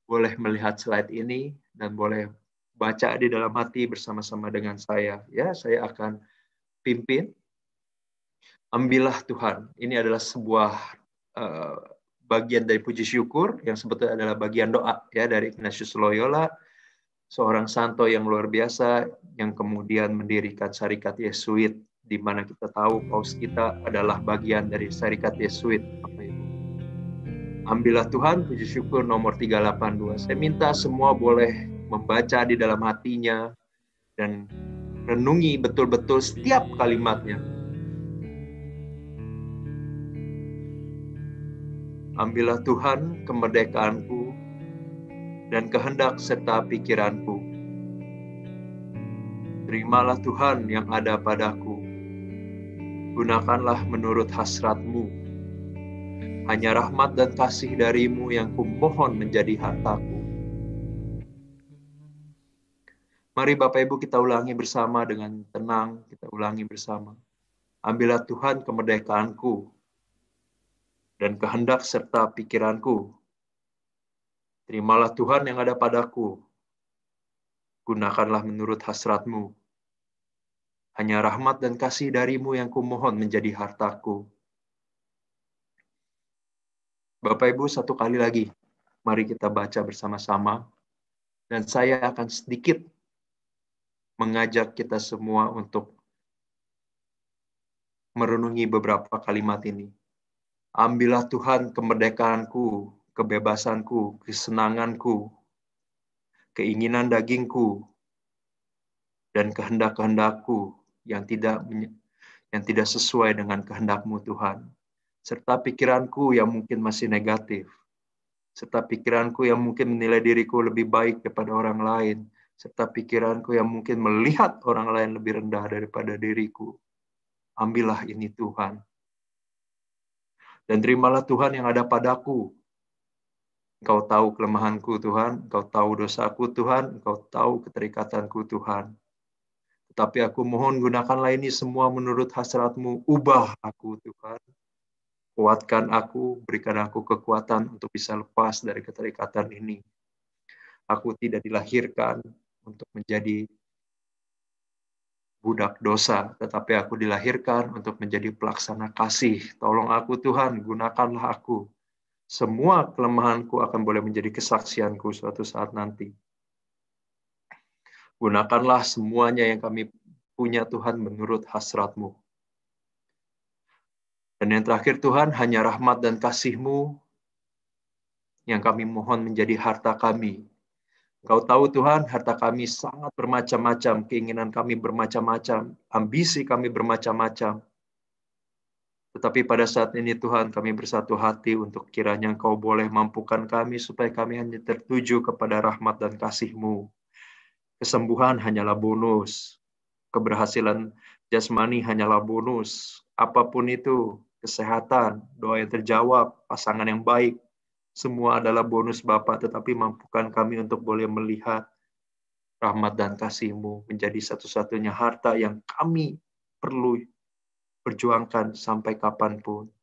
boleh melihat slide ini dan boleh baca di dalam hati bersama-sama dengan saya. Ya, saya akan pimpin. Ambillah Tuhan. Ini adalah sebuah bagian dari puji syukur yang sebetulnya adalah bagian doa ya dari Ignatius Loyola, seorang santo yang luar biasa yang kemudian mendirikan Syarikat Yesuit, di mana kita tahu paus kita adalah bagian dari Syarikat Yesuit. Ambillah Tuhan, puji syukur nomor 382. Saya minta semua boleh membaca di dalam hatinya dan renungi betul-betul setiap kalimatnya. Ambillah Tuhan kemerdekaanku dan kehendak serta pikiranku. Terimalah Tuhan yang ada padaku. Gunakanlah menurut hasrat-Mu. Hanya rahmat dan kasih dari-Mu yang kumohon menjadi hartaku. Mari Bapak Ibu kita ulangi bersama dengan tenang, kita ulangi bersama. Ambillah Tuhan kemerdekaanku dan kehendak serta pikiranku. Terimalah Tuhan yang ada padaku. Gunakanlah menurut hasrat-Mu. Hanya rahmat dan kasih dari-Mu yang kumohon menjadi hartaku. Bapak Ibu, satu kali lagi. Mari kita baca bersama-sama. Dan saya akan sedikit mengajak kita semua untuk merenungi beberapa kalimat ini. Ambillah Tuhan kemerdekaanku, kebebasanku, kesenanganku, keinginan dagingku, dan kehendak-kehendakku yang tidak sesuai dengan kehendak-Mu Tuhan. Serta pikiranku yang mungkin masih negatif. Serta pikiranku yang mungkin menilai diriku lebih baik daripada orang lain. Serta pikiranku yang mungkin melihat orang lain lebih rendah daripada diriku. Ambillah ini Tuhan. Dan terimalah Tuhan yang ada padaku. Engkau tahu kelemahanku Tuhan, Engkau tahu dosaku Tuhan, Engkau tahu keterikatanku Tuhan. Tetapi aku mohon gunakanlah ini semua menurut hasrat-Mu. Ubah aku Tuhan. Kuatkan aku, berikan aku kekuatan untuk bisa lepas dari keterikatan ini. Aku tidak dilahirkan untuk menjadi budak dosa, tetapi aku dilahirkan untuk menjadi pelaksana kasih. Tolong aku Tuhan, gunakanlah aku. Semua kelemahanku akan boleh menjadi kesaksianku suatu saat nanti. Gunakanlah semuanya yang kami punya Tuhan menurut hasrat-Mu. Dan yang terakhir Tuhan, hanya rahmat dan kasih-Mu yang kami mohon menjadi harta kami. Engkau tahu Tuhan, harta kami sangat bermacam-macam, keinginan kami bermacam-macam, ambisi kami bermacam-macam. Tetapi pada saat ini Tuhan, kami bersatu hati untuk kiranya Engkau boleh mampukan kami supaya kami hanya tertuju kepada rahmat dan kasih-Mu. Kesembuhan hanyalah bonus. Keberhasilan jasmani hanyalah bonus. Apapun itu, kesehatan, doa yang terjawab, pasangan yang baik, semua adalah bonus Bapa, tetapi mampukan kami untuk boleh melihat rahmat dan kasih-Mu menjadi satu-satunya harta yang kami perlu perjuangkan sampai kapanpun.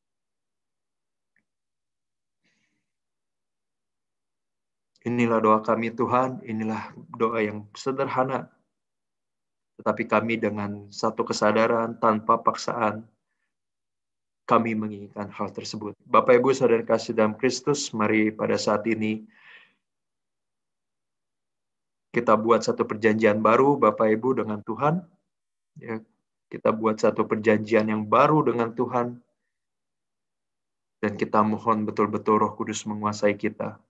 Inilah doa kami Tuhan, inilah doa yang sederhana. Tetapi kami dengan satu kesadaran tanpa paksaan, kami menginginkan hal tersebut. Bapak Ibu Saudara kasih dalam Kristus, mari pada saat ini kita buat satu perjanjian baru Bapak Ibu dengan Tuhan. Ya, kita buat satu perjanjian yang baru dengan Tuhan. Dan kita mohon betul-betul Roh Kudus menguasai kita.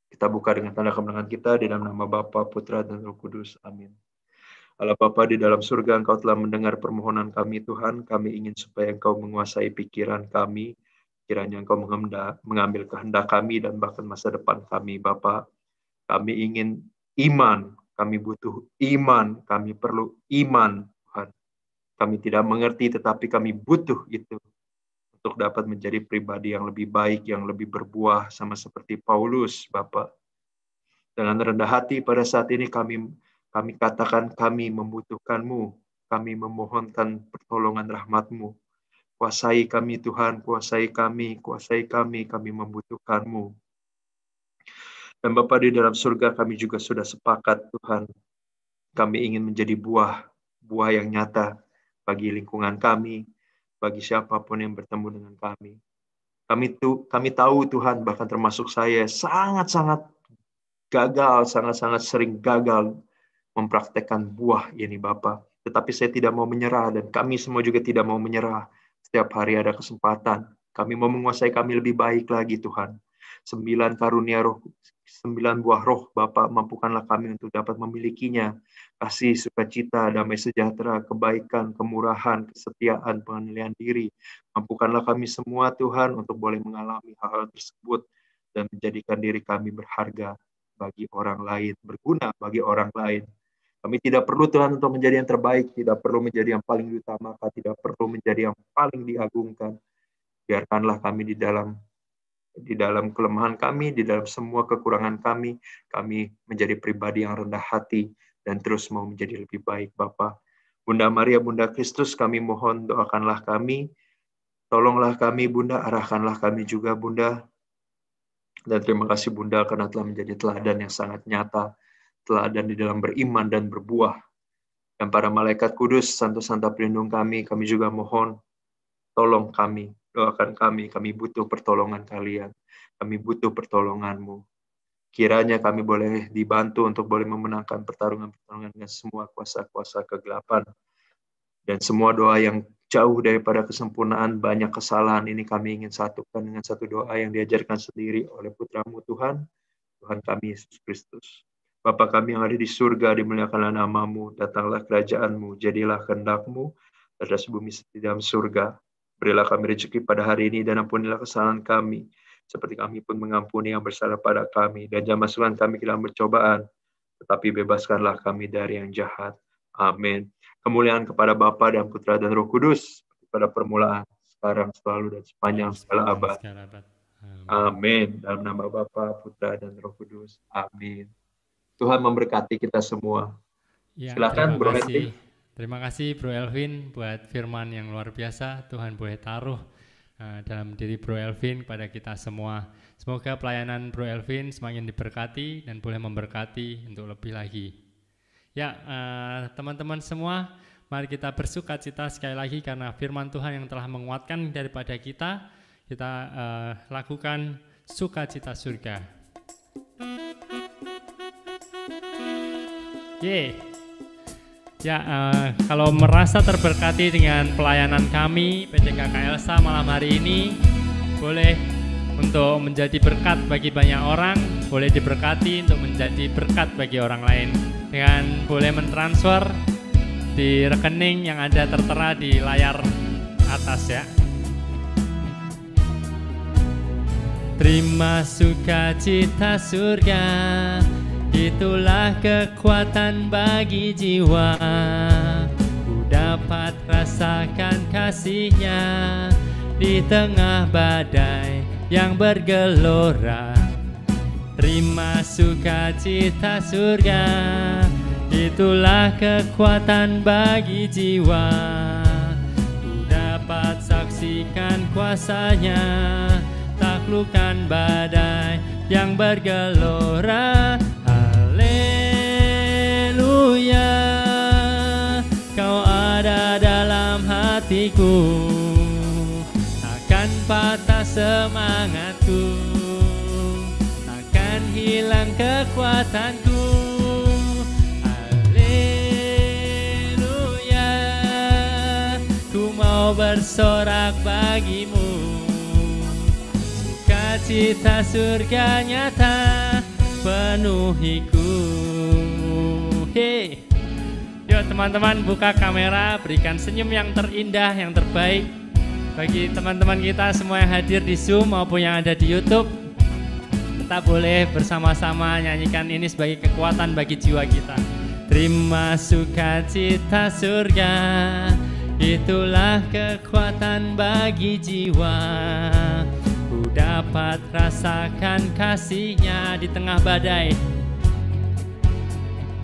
Kita buka dengan tanda kemenangan kita di dalam nama Bapa, Putra, dan Roh Kudus. Amin. Allah Bapa di dalam surga, Engkau telah mendengar permohonan kami Tuhan. Kami ingin supaya Engkau menguasai pikiran kami. Kiranya Engkau mengambil kehendak kami dan bahkan masa depan kami Bapa. Kami ingin iman, kami butuh iman, kami perlu iman Tuhan. Kami tidak mengerti tetapi kami butuh itu. Untuk dapat menjadi pribadi yang lebih baik, yang lebih berbuah sama seperti Paulus Bapa. Dengan rendah hati pada saat ini kami katakan kami membutuhkan-Mu, kami memohonkan pertolongan rahmat-Mu. Kuasai kami Tuhan, kuasai kami membutuhkan-Mu. Dan Bapa di dalam surga kami juga sudah sepakat Tuhan, kami ingin menjadi buah yang nyata bagi lingkungan kami, bagi siapapun yang bertemu dengan kami. Kami tahu Tuhan, bahkan termasuk saya, sangat-sangat gagal, sangat-sangat sering gagal mempraktekkan buah ini Bapa. Tetapi saya tidak mau menyerah dan kami semua juga tidak mau menyerah. Setiap hari ada kesempatan. Kami mau menguasai kami lebih baik lagi Tuhan. 9 karunia roh, 9 buah roh Bapa, mampukanlah kami untuk dapat memilikinya. Kasih, sukacita, damai sejahtera, kebaikan, kemurahan, kesetiaan, pengendalian diri. Mampukanlah kami semua Tuhan untuk boleh mengalami hal-hal tersebut dan menjadikan diri kami berharga bagi orang lain, berguna bagi orang lain. Kami tidak perlu Tuhan untuk menjadi yang terbaik, tidak perlu menjadi yang paling diutamakan, tidak perlu menjadi yang paling diagungkan. Biarkanlah kami di dalam kelemahan kami, di dalam semua kekurangan kami menjadi pribadi yang rendah hati dan terus mau menjadi lebih baik Bapa. Bunda Maria, Bunda Kristus, kami mohon doakanlah kami, tolonglah kami Bunda, arahkanlah kami juga Bunda. Dan terima kasih Bunda karena telah menjadi teladan yang sangat nyata, teladan di dalam beriman dan berbuah. Dan para malaikat kudus, santo-santa pelindung kami juga mohon, tolong kami, doakan kami butuh pertolongan kalian, kami butuh pertolongan-Mu. Kiranya kami boleh dibantu untuk boleh memenangkan pertarungan-pertarungan dengan semua kuasa-kuasa kegelapan. Dan semua doa yang jauh daripada kesempurnaan, banyak kesalahan, ini kami ingin satukan dengan satu doa yang diajarkan sendiri oleh Putra-Mu Tuhan, Tuhan kami Yesus Kristus. Bapa kami yang ada di surga, dimuliakanlah nama-Mu, datanglah kerajaan-Mu, jadilah kehendak-Mu, atas bumi seperti dalam surga. Berilah kami rezeki pada hari ini, dan ampunilah kesalahan kami, seperti kami pun mengampuni yang bersalah pada kami. Dan jangan masukkan kami ke dalam percobaan, tetapi bebaskanlah kami dari yang jahat. Amin. Kemuliaan kepada Bapa dan Putra dan Roh Kudus, pada permulaan, sekarang, selalu, dan sepanjang segala abad. Amin. Dalam nama Bapa, Putra, dan Roh Kudus. Amin. Tuhan memberkati kita semua. Ya, silakan Bro Elvin. Terima kasih Bro Elvin buat firman yang luar biasa. Tuhan boleh taruh dalam diri Bro Elvin pada kita semua. Semoga pelayanan Bro Elvin semakin diberkati dan boleh memberkati untuk lebih lagi. Ya, teman-teman semua, mari kita bersukacita sekali lagi karena firman Tuhan yang telah menguatkan daripada kita lakukan sukacita surga. Ya, kalau merasa terberkati dengan pelayanan kami PCKK Elsa malam hari ini, boleh untuk menjadi berkat bagi banyak orang, boleh diberkati untuk menjadi berkat bagi orang lain dengan boleh mentransfer di rekening yang ada tertera di layar atas ya. Terima sukacita surga, itulah kekuatan bagi jiwa. Ku dapat rasakan kasih-Nya di tengah badai yang bergelora. Terima sukacita surga, itulah kekuatan bagi jiwa. Ku dapat saksikan kuasa-Nya, taklukkan badai yang bergelora. Haleluya, Kau ada dalam hatiku, takkan patah semangatku, takkan hilang kekuatanku. Haleluya, ku mau bersorak bagimu, sukacita surga nyata penuhiku. Hey. Yuk teman-teman, buka kamera, berikan senyum yang terindah, yang terbaik bagi teman-teman kita semua yang hadir di Zoom maupun yang ada di YouTube. Kita boleh bersama-sama nyanyikan ini sebagai kekuatan bagi jiwa kita. Terima sukacita surga, itulah kekuatan bagi jiwa. Ku dapat rasakan kasih-Nya di tengah badai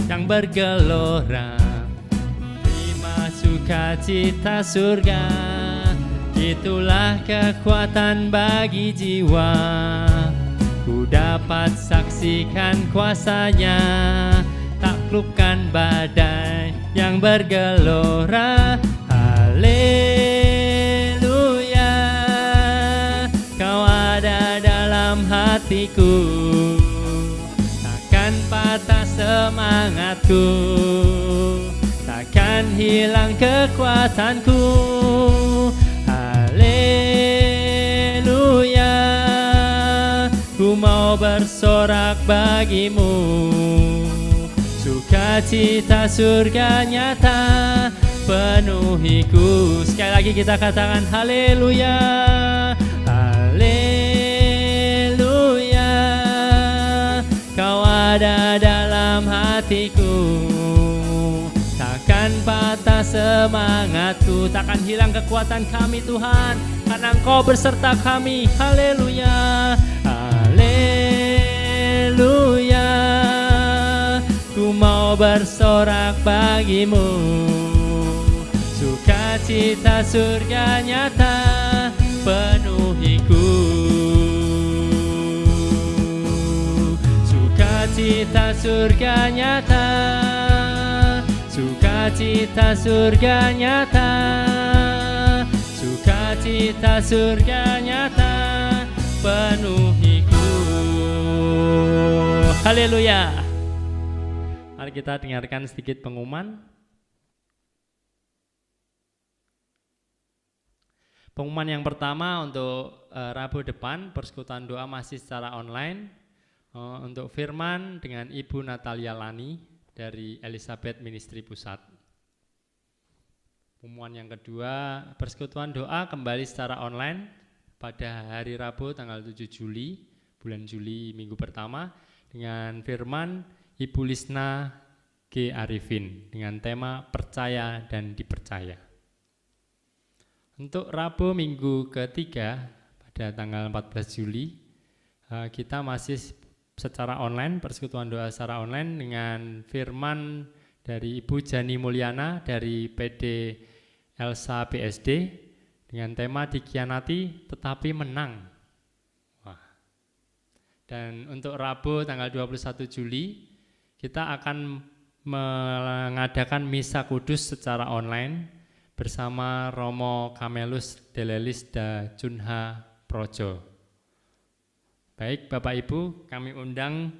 yang bergelora. Terima sukacita surga, itulah kekuatan bagi jiwa. Ku dapat saksikan kuasa-Nya, taklukkan badai yang bergelora. Haleluya, Kau ada dalam hatiku, takkan patah semangatku, takkan hilang kekuatanku. Haleluya, ku mau bersorak bagimu, sukacita surga nyata penuhiku. Sekali lagi kita katakan haleluya, haleluya, Kau ada dalam hatiku, takkan patah semangatku, takkan hilang kekuatan kami Tuhan, karena Engkau beserta kami. Haleluya, haleluya, ku mau bersorak bagimu, sukacita surga nyata penuhiku. Sukacita surga nyata, sukacita surga nyata, sukacita sukacita surga nyata penuhiku. Haleluya. Mari kita dengarkan sedikit pengumuman. Pengumuman yang pertama untuk Rabu depan, persekutuan doa masih secara online. Untuk firman dengan Ibu Natalia Lani dari Elizabeth Ministry Pusat. Pengumuman yang kedua, persekutuan doa kembali secara online pada hari Rabu tanggal 7 Juli, bulan Juli minggu pertama, dengan firman Ibu Lisna G. Arifin dengan tema percaya dan dipercaya. Untuk Rabu minggu ketiga pada tanggal 14 Juli, kita masih secara online, persekutuan doa secara online dengan firman dari Ibu Jani Mulyana dari PD Elsa BSD dengan tema dikhianati tetapi menang. Wah. Dan untuk Rabu tanggal 21 Juli kita akan mengadakan misa kudus secara online bersama Romo Kamelus Delelis da Junha Projo. Baik Bapak Ibu, kami undang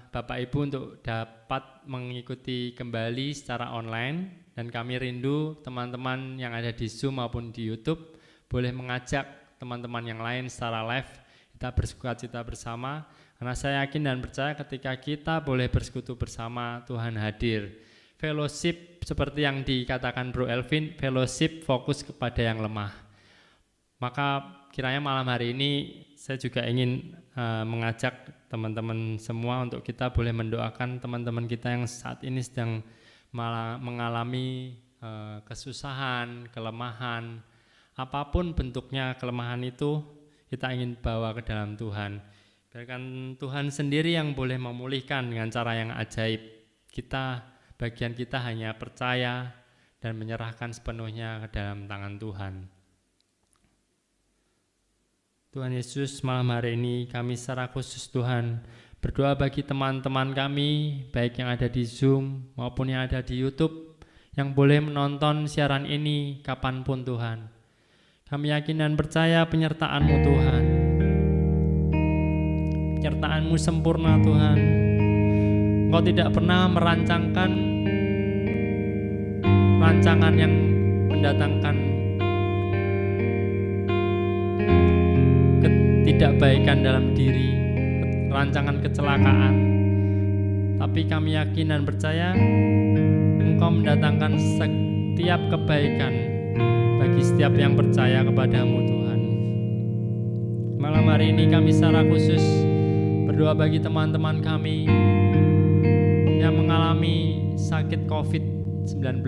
Bapak Ibu untuk dapat mengikuti kembali secara online, dan kami rindu teman-teman yang ada di Zoom maupun di YouTube boleh mengajak teman-teman yang lain secara live. Kita bersukacita bersama, karena saya yakin dan percaya ketika kita boleh bersekutu bersama, Tuhan hadir. Fellowship seperti yang dikatakan Bro Elvin, fellowship fokus kepada yang lemah. Maka kiranya malam hari ini saya juga ingin mengajak teman-teman semua untuk kita boleh mendoakan teman-teman kita yang saat ini sedang mengalami kesusahan, kelemahan, apapun bentuknya kelemahan itu kita ingin bawa ke dalam Tuhan. Biarkan Tuhan sendiri yang boleh memulihkan dengan cara yang ajaib. Bagian kita hanya percaya dan menyerahkan sepenuhnya ke dalam tangan Tuhan. Tuhan Yesus, malam hari ini kami secara khusus Tuhan berdoa bagi teman-teman kami, baik yang ada di Zoom maupun yang ada di YouTube, yang boleh menonton siaran ini kapanpun Tuhan. Kami yakin dan percaya penyertaan-Mu Tuhan. Penyertaan-Mu sempurna Tuhan. Engkau tidak pernah merancangkan rancangan yang mendatangkan ketidakbaikan dalam diri, rancangan kecelakaan. Tapi kami yakin dan percaya Engkau mendatangkan setiap kebaikan bagi setiap yang percaya kepadamu Tuhan. Malam hari ini kami secara khusus berdoa bagi teman-teman kami yang mengalami sakit COVID-19.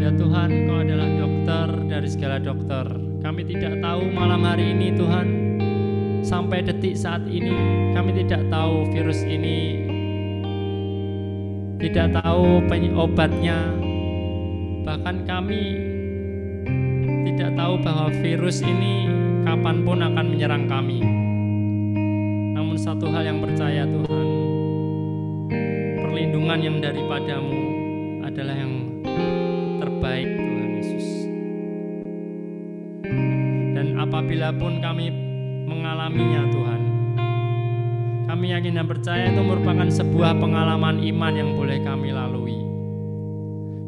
Ya Tuhan, Engkau adalah dokter dari segala dokter. Kami tidak tahu malam hari ini Tuhan, sampai detik saat ini kami tidak tahu virus ini, tidak tahu obatnya. Bahkan kami tidak tahu bahwa virus ini kapanpun akan menyerang kami. Namun satu hal yang percaya Tuhan, perlindungan yang daripadamu adalah yang terbaik Tuhan Yesus. Dan apabila pun kami mengalaminya Tuhan, kami yakin dan percaya itu merupakan sebuah pengalaman iman yang boleh kami lalui.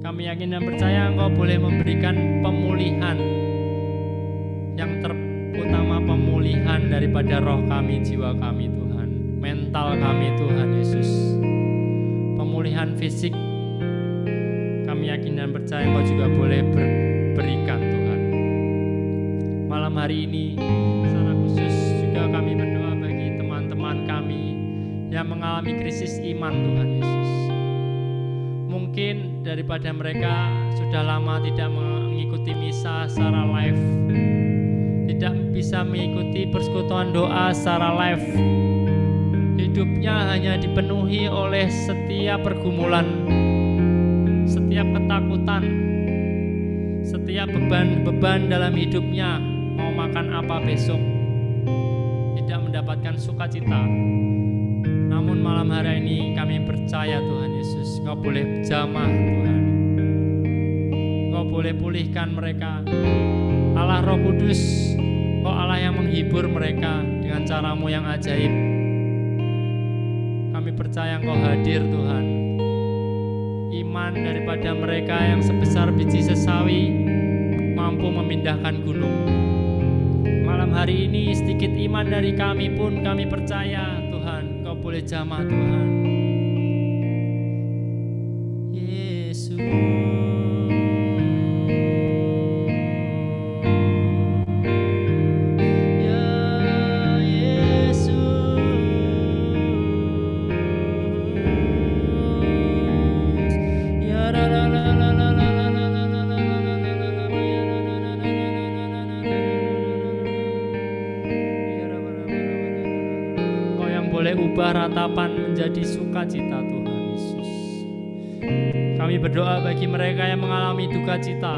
Kami yakin dan percaya Engkau boleh memberikan pemulihan yang terutama, pemulihan daripada roh kami, jiwa kami Tuhan, mental kami Tuhan Yesus, pemulihan fisik. Kami yakin dan percaya Engkau juga boleh berikan Tuhan. Malam hari ini secara khusus juga kami berdoa bagi teman-teman kami yang mengalami krisis iman Tuhan Yesus. Mungkin daripada mereka sudah lama tidak mengikuti misa secara live, tidak bisa mengikuti persekutuan doa secara live. Hidupnya hanya dipenuhi oleh setiap pergumulan, setiap ketakutan, setiap beban-beban dalam hidupnya. Mau makan apa besok, tidak mendapatkan sukacita. Namun malam hari ini kami percaya Tuhan Yesus, Engkau boleh jamah Tuhan. Engkau boleh pulihkan mereka. Allah Roh Kudus, Engkau Allah yang menghibur mereka dengan cara-Mu yang ajaib. Kami percaya Engkau hadir Tuhan. Iman daripada mereka yang sebesar biji sesawi mampu memindahkan gunung. Malam hari ini sedikit iman dari kami pun kami percaya Tuhan, Engkau boleh jamah Tuhan. Yesus. Ubah ratapan menjadi sukacita Tuhan Yesus. Kami berdoa bagi mereka yang mengalami duka cita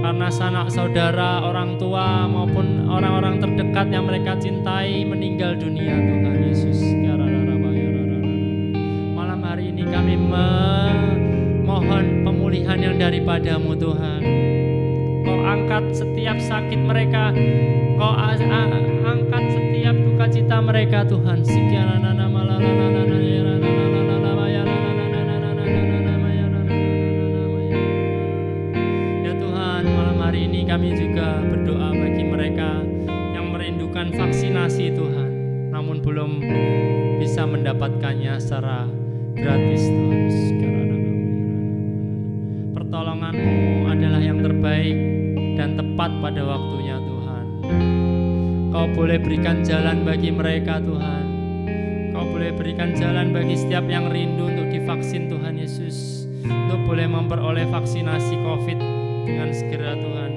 karena sanak saudara, orang tua maupun orang-orang terdekat yang mereka cintai meninggal dunia Tuhan Yesus. Malam hari ini kami memohon pemulihan yang daripada-Mu Tuhan. Kau angkat setiap sakit mereka, Kau angkat setiap duka cita mereka Tuhan. Ya Tuhan, malam hari ini kami juga berdoa bagi mereka yang merindukan vaksinasi Tuhan, namun belum bisa mendapatkannya secara gratis Tuhan. Pertolongan-Mu adalah yang terbaik dan tepat pada waktunya Tuhan. Kau boleh berikan jalan bagi mereka Tuhan. Kau boleh berikan jalan bagi setiap yang rindu untuk divaksin Tuhan Yesus, untuk boleh memperoleh vaksinasi COVID dengan segera Tuhan,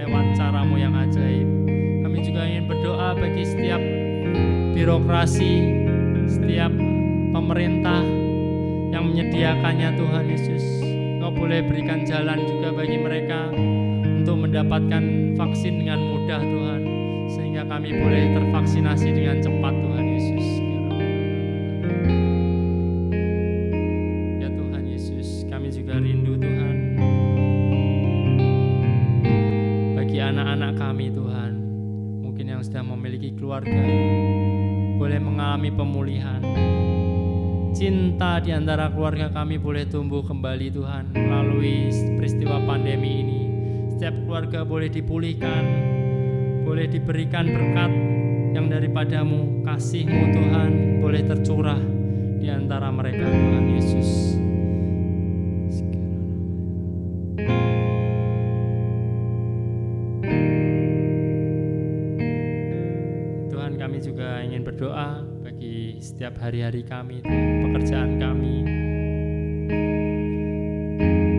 lewat cara-Mu yang ajaib. Kami juga ingin berdoa bagi setiap birokrasi, setiap pemerintah yang menyediakannya Tuhan Yesus. Kau boleh berikan jalan juga bagi mereka untuk mendapatkan vaksin dengan mudah Tuhan, sehingga kami boleh tervaksinasi dengan cepat Tuhan Yesus. Ya Tuhan Yesus, kami juga rindu Tuhan bagi anak-anak kami Tuhan, mungkin yang sudah memiliki keluarga, boleh mengalami pemulihan. Cinta di antara keluarga kami boleh tumbuh kembali Tuhan melalui peristiwa pandemi ini. Setiap keluarga boleh dipulihkan, boleh diberikan berkat yang daripada-Mu, kasih-Mu Tuhan boleh tercurah di antara mereka Tuhan Yesus. Tuhan, kami juga ingin berdoa bagi setiap hari-hari kami, pekerjaan kami.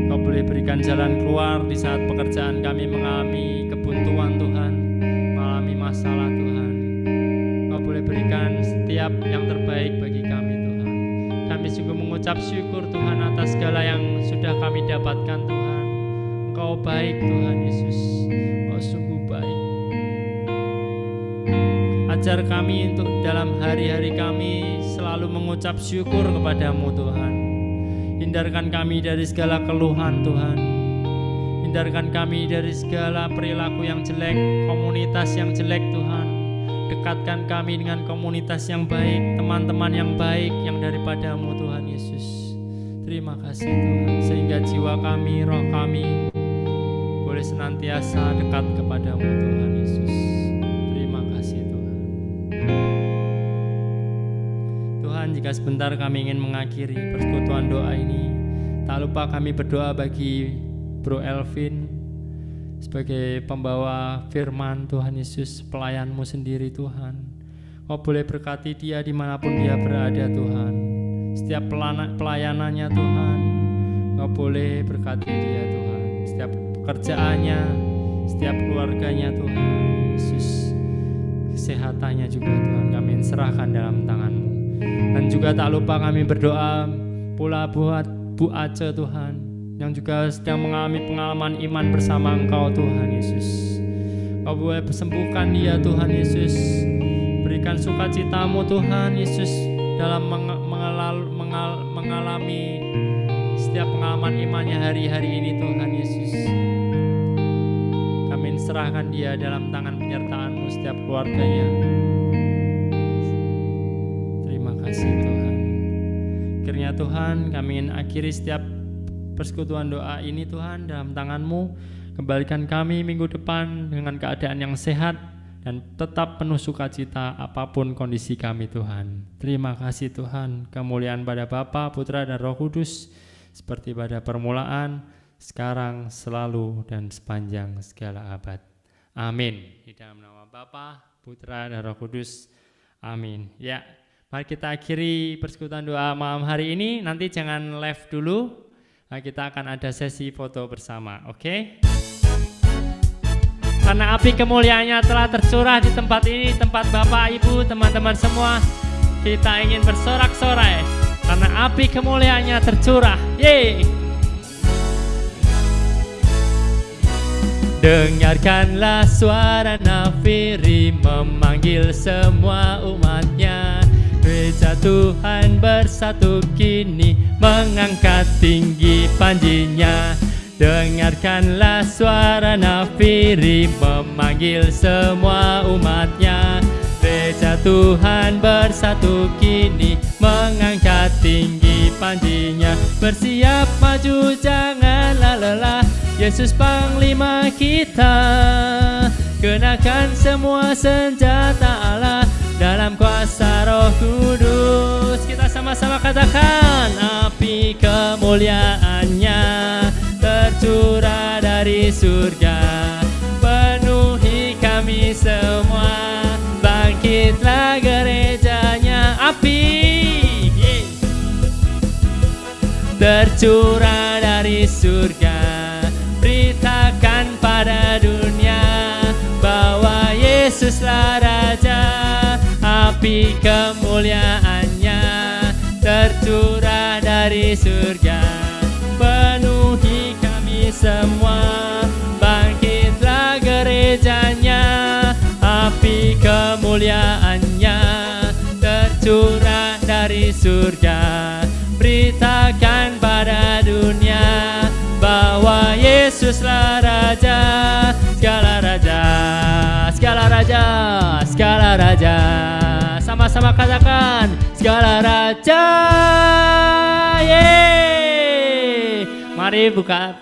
Kau boleh berikan jalan keluar di saat pekerjaan kami mengalami kebuntuan Tuhan, mengalami masalah Tuhan. Kau boleh berikan setiap yang terbaik bagi kami Tuhan. Kami juga mengucap syukur Tuhan atas segala yang sudah kami dapatkan Tuhan. Engkau baik Tuhan Yesus, Engkau sungguh baik. Ajar kami untuk dalam hari-hari kami selalu mengucap syukur kepada-Mu Tuhan. Hindarkan kami dari segala keluhan Tuhan. Hindarkan kami dari segala perilaku yang jelek, komunitas yang jelek Tuhan. Dekatkan kami dengan komunitas yang baik, teman-teman yang baik yang daripada-Mu Tuhan Yesus. Terima kasih Tuhan, sehingga jiwa kami, roh kami boleh senantiasa dekat kepada-Mu Tuhan Yesus. Terima kasih Tuhan. Tuhan, jika sebentar kami ingin mengakhiri persekutuan doa ini, tak lupa kami berdoa bagi Bro Elvin sebagai pembawa firman Tuhan Yesus, pelayan-Mu sendiri Tuhan. Kau boleh berkati dia dimanapun dia berada Tuhan. Setiap pelayanannya Tuhan, Kau boleh berkati dia Tuhan. Setiap pekerjaannya, setiap keluarganya Tuhan Yesus. Kesehatannya juga Tuhan kami serahkan dalam tangan-Mu. Dan juga tak lupa kami berdoa pula buat Bu Ace Tuhan, yang juga sedang mengalami pengalaman iman bersama Engkau Tuhan Yesus. Kau boleh sembuhkan dia Tuhan Yesus. Berikan sukacita-Mu Tuhan Yesus dalam mengalami setiap pengalaman imannya hari-hari ini Tuhan Yesus. Kami serahkan dia dalam tangan penyertaan-Mu setiap keluarganya. Terima kasih Tuhan. Kiranya Tuhan kami ingin akhiri setiap persekutuan doa ini Tuhan dalam tangan-Mu. Kembalikan kami minggu depan dengan keadaan yang sehat dan tetap penuh sukacita apapun kondisi kami Tuhan. Terima kasih Tuhan. Kemuliaan pada Bapa, Putra dan Roh Kudus seperti pada permulaan, sekarang, selalu dan sepanjang segala abad. Amin. Di dalam nama Bapa, Putra dan Roh Kudus. Amin. Ya, mari kita akhiri persekutuan doa malam hari ini. Nanti jangan live dulu. Nah, kita akan ada sesi foto bersama, oke? Karena api kemuliaannya telah tercurah di tempat ini, tempat Bapak, Ibu, teman-teman semua, kita ingin bersorak-sorai karena api kemuliaannya tercurah. Yeay! Dengarkanlah suara nafiri memanggil semua umatnya. Gereja Tuhan bersatu kini mengangkat tinggi panjinya. Dengarkanlah suara nafiri memanggil semua umatnya. Gereja Tuhan bersatu kini mengangkat tinggi panjinya. Bersiap maju janganlah lelah, Yesus Panglima kita. Kenakan semua senjata Allah dalam kuasa Roh Kudus. Kita sama-sama katakan, api kemuliaannya tercurah dari surga, penuhi kami semua. Bangkitlah gerejanya, api tercurah dari surga. Beritakan pada dunia bahwa Yesuslah Raja. Api kemuliaannya tercurah dari surga, penuhi kami semua. Bangkitlah gerejanya, api kemuliaannya tercurah dari surga. Beritakan pada dunia bahwa Yesuslah Raja, segala raja, segala raja, segala raja. Sama-sama katakan, segala raja. Yeay! Mari buka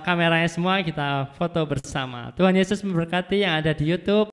kameranya semua, kita foto bersama. Tuhan Yesus memberkati yang ada di YouTube.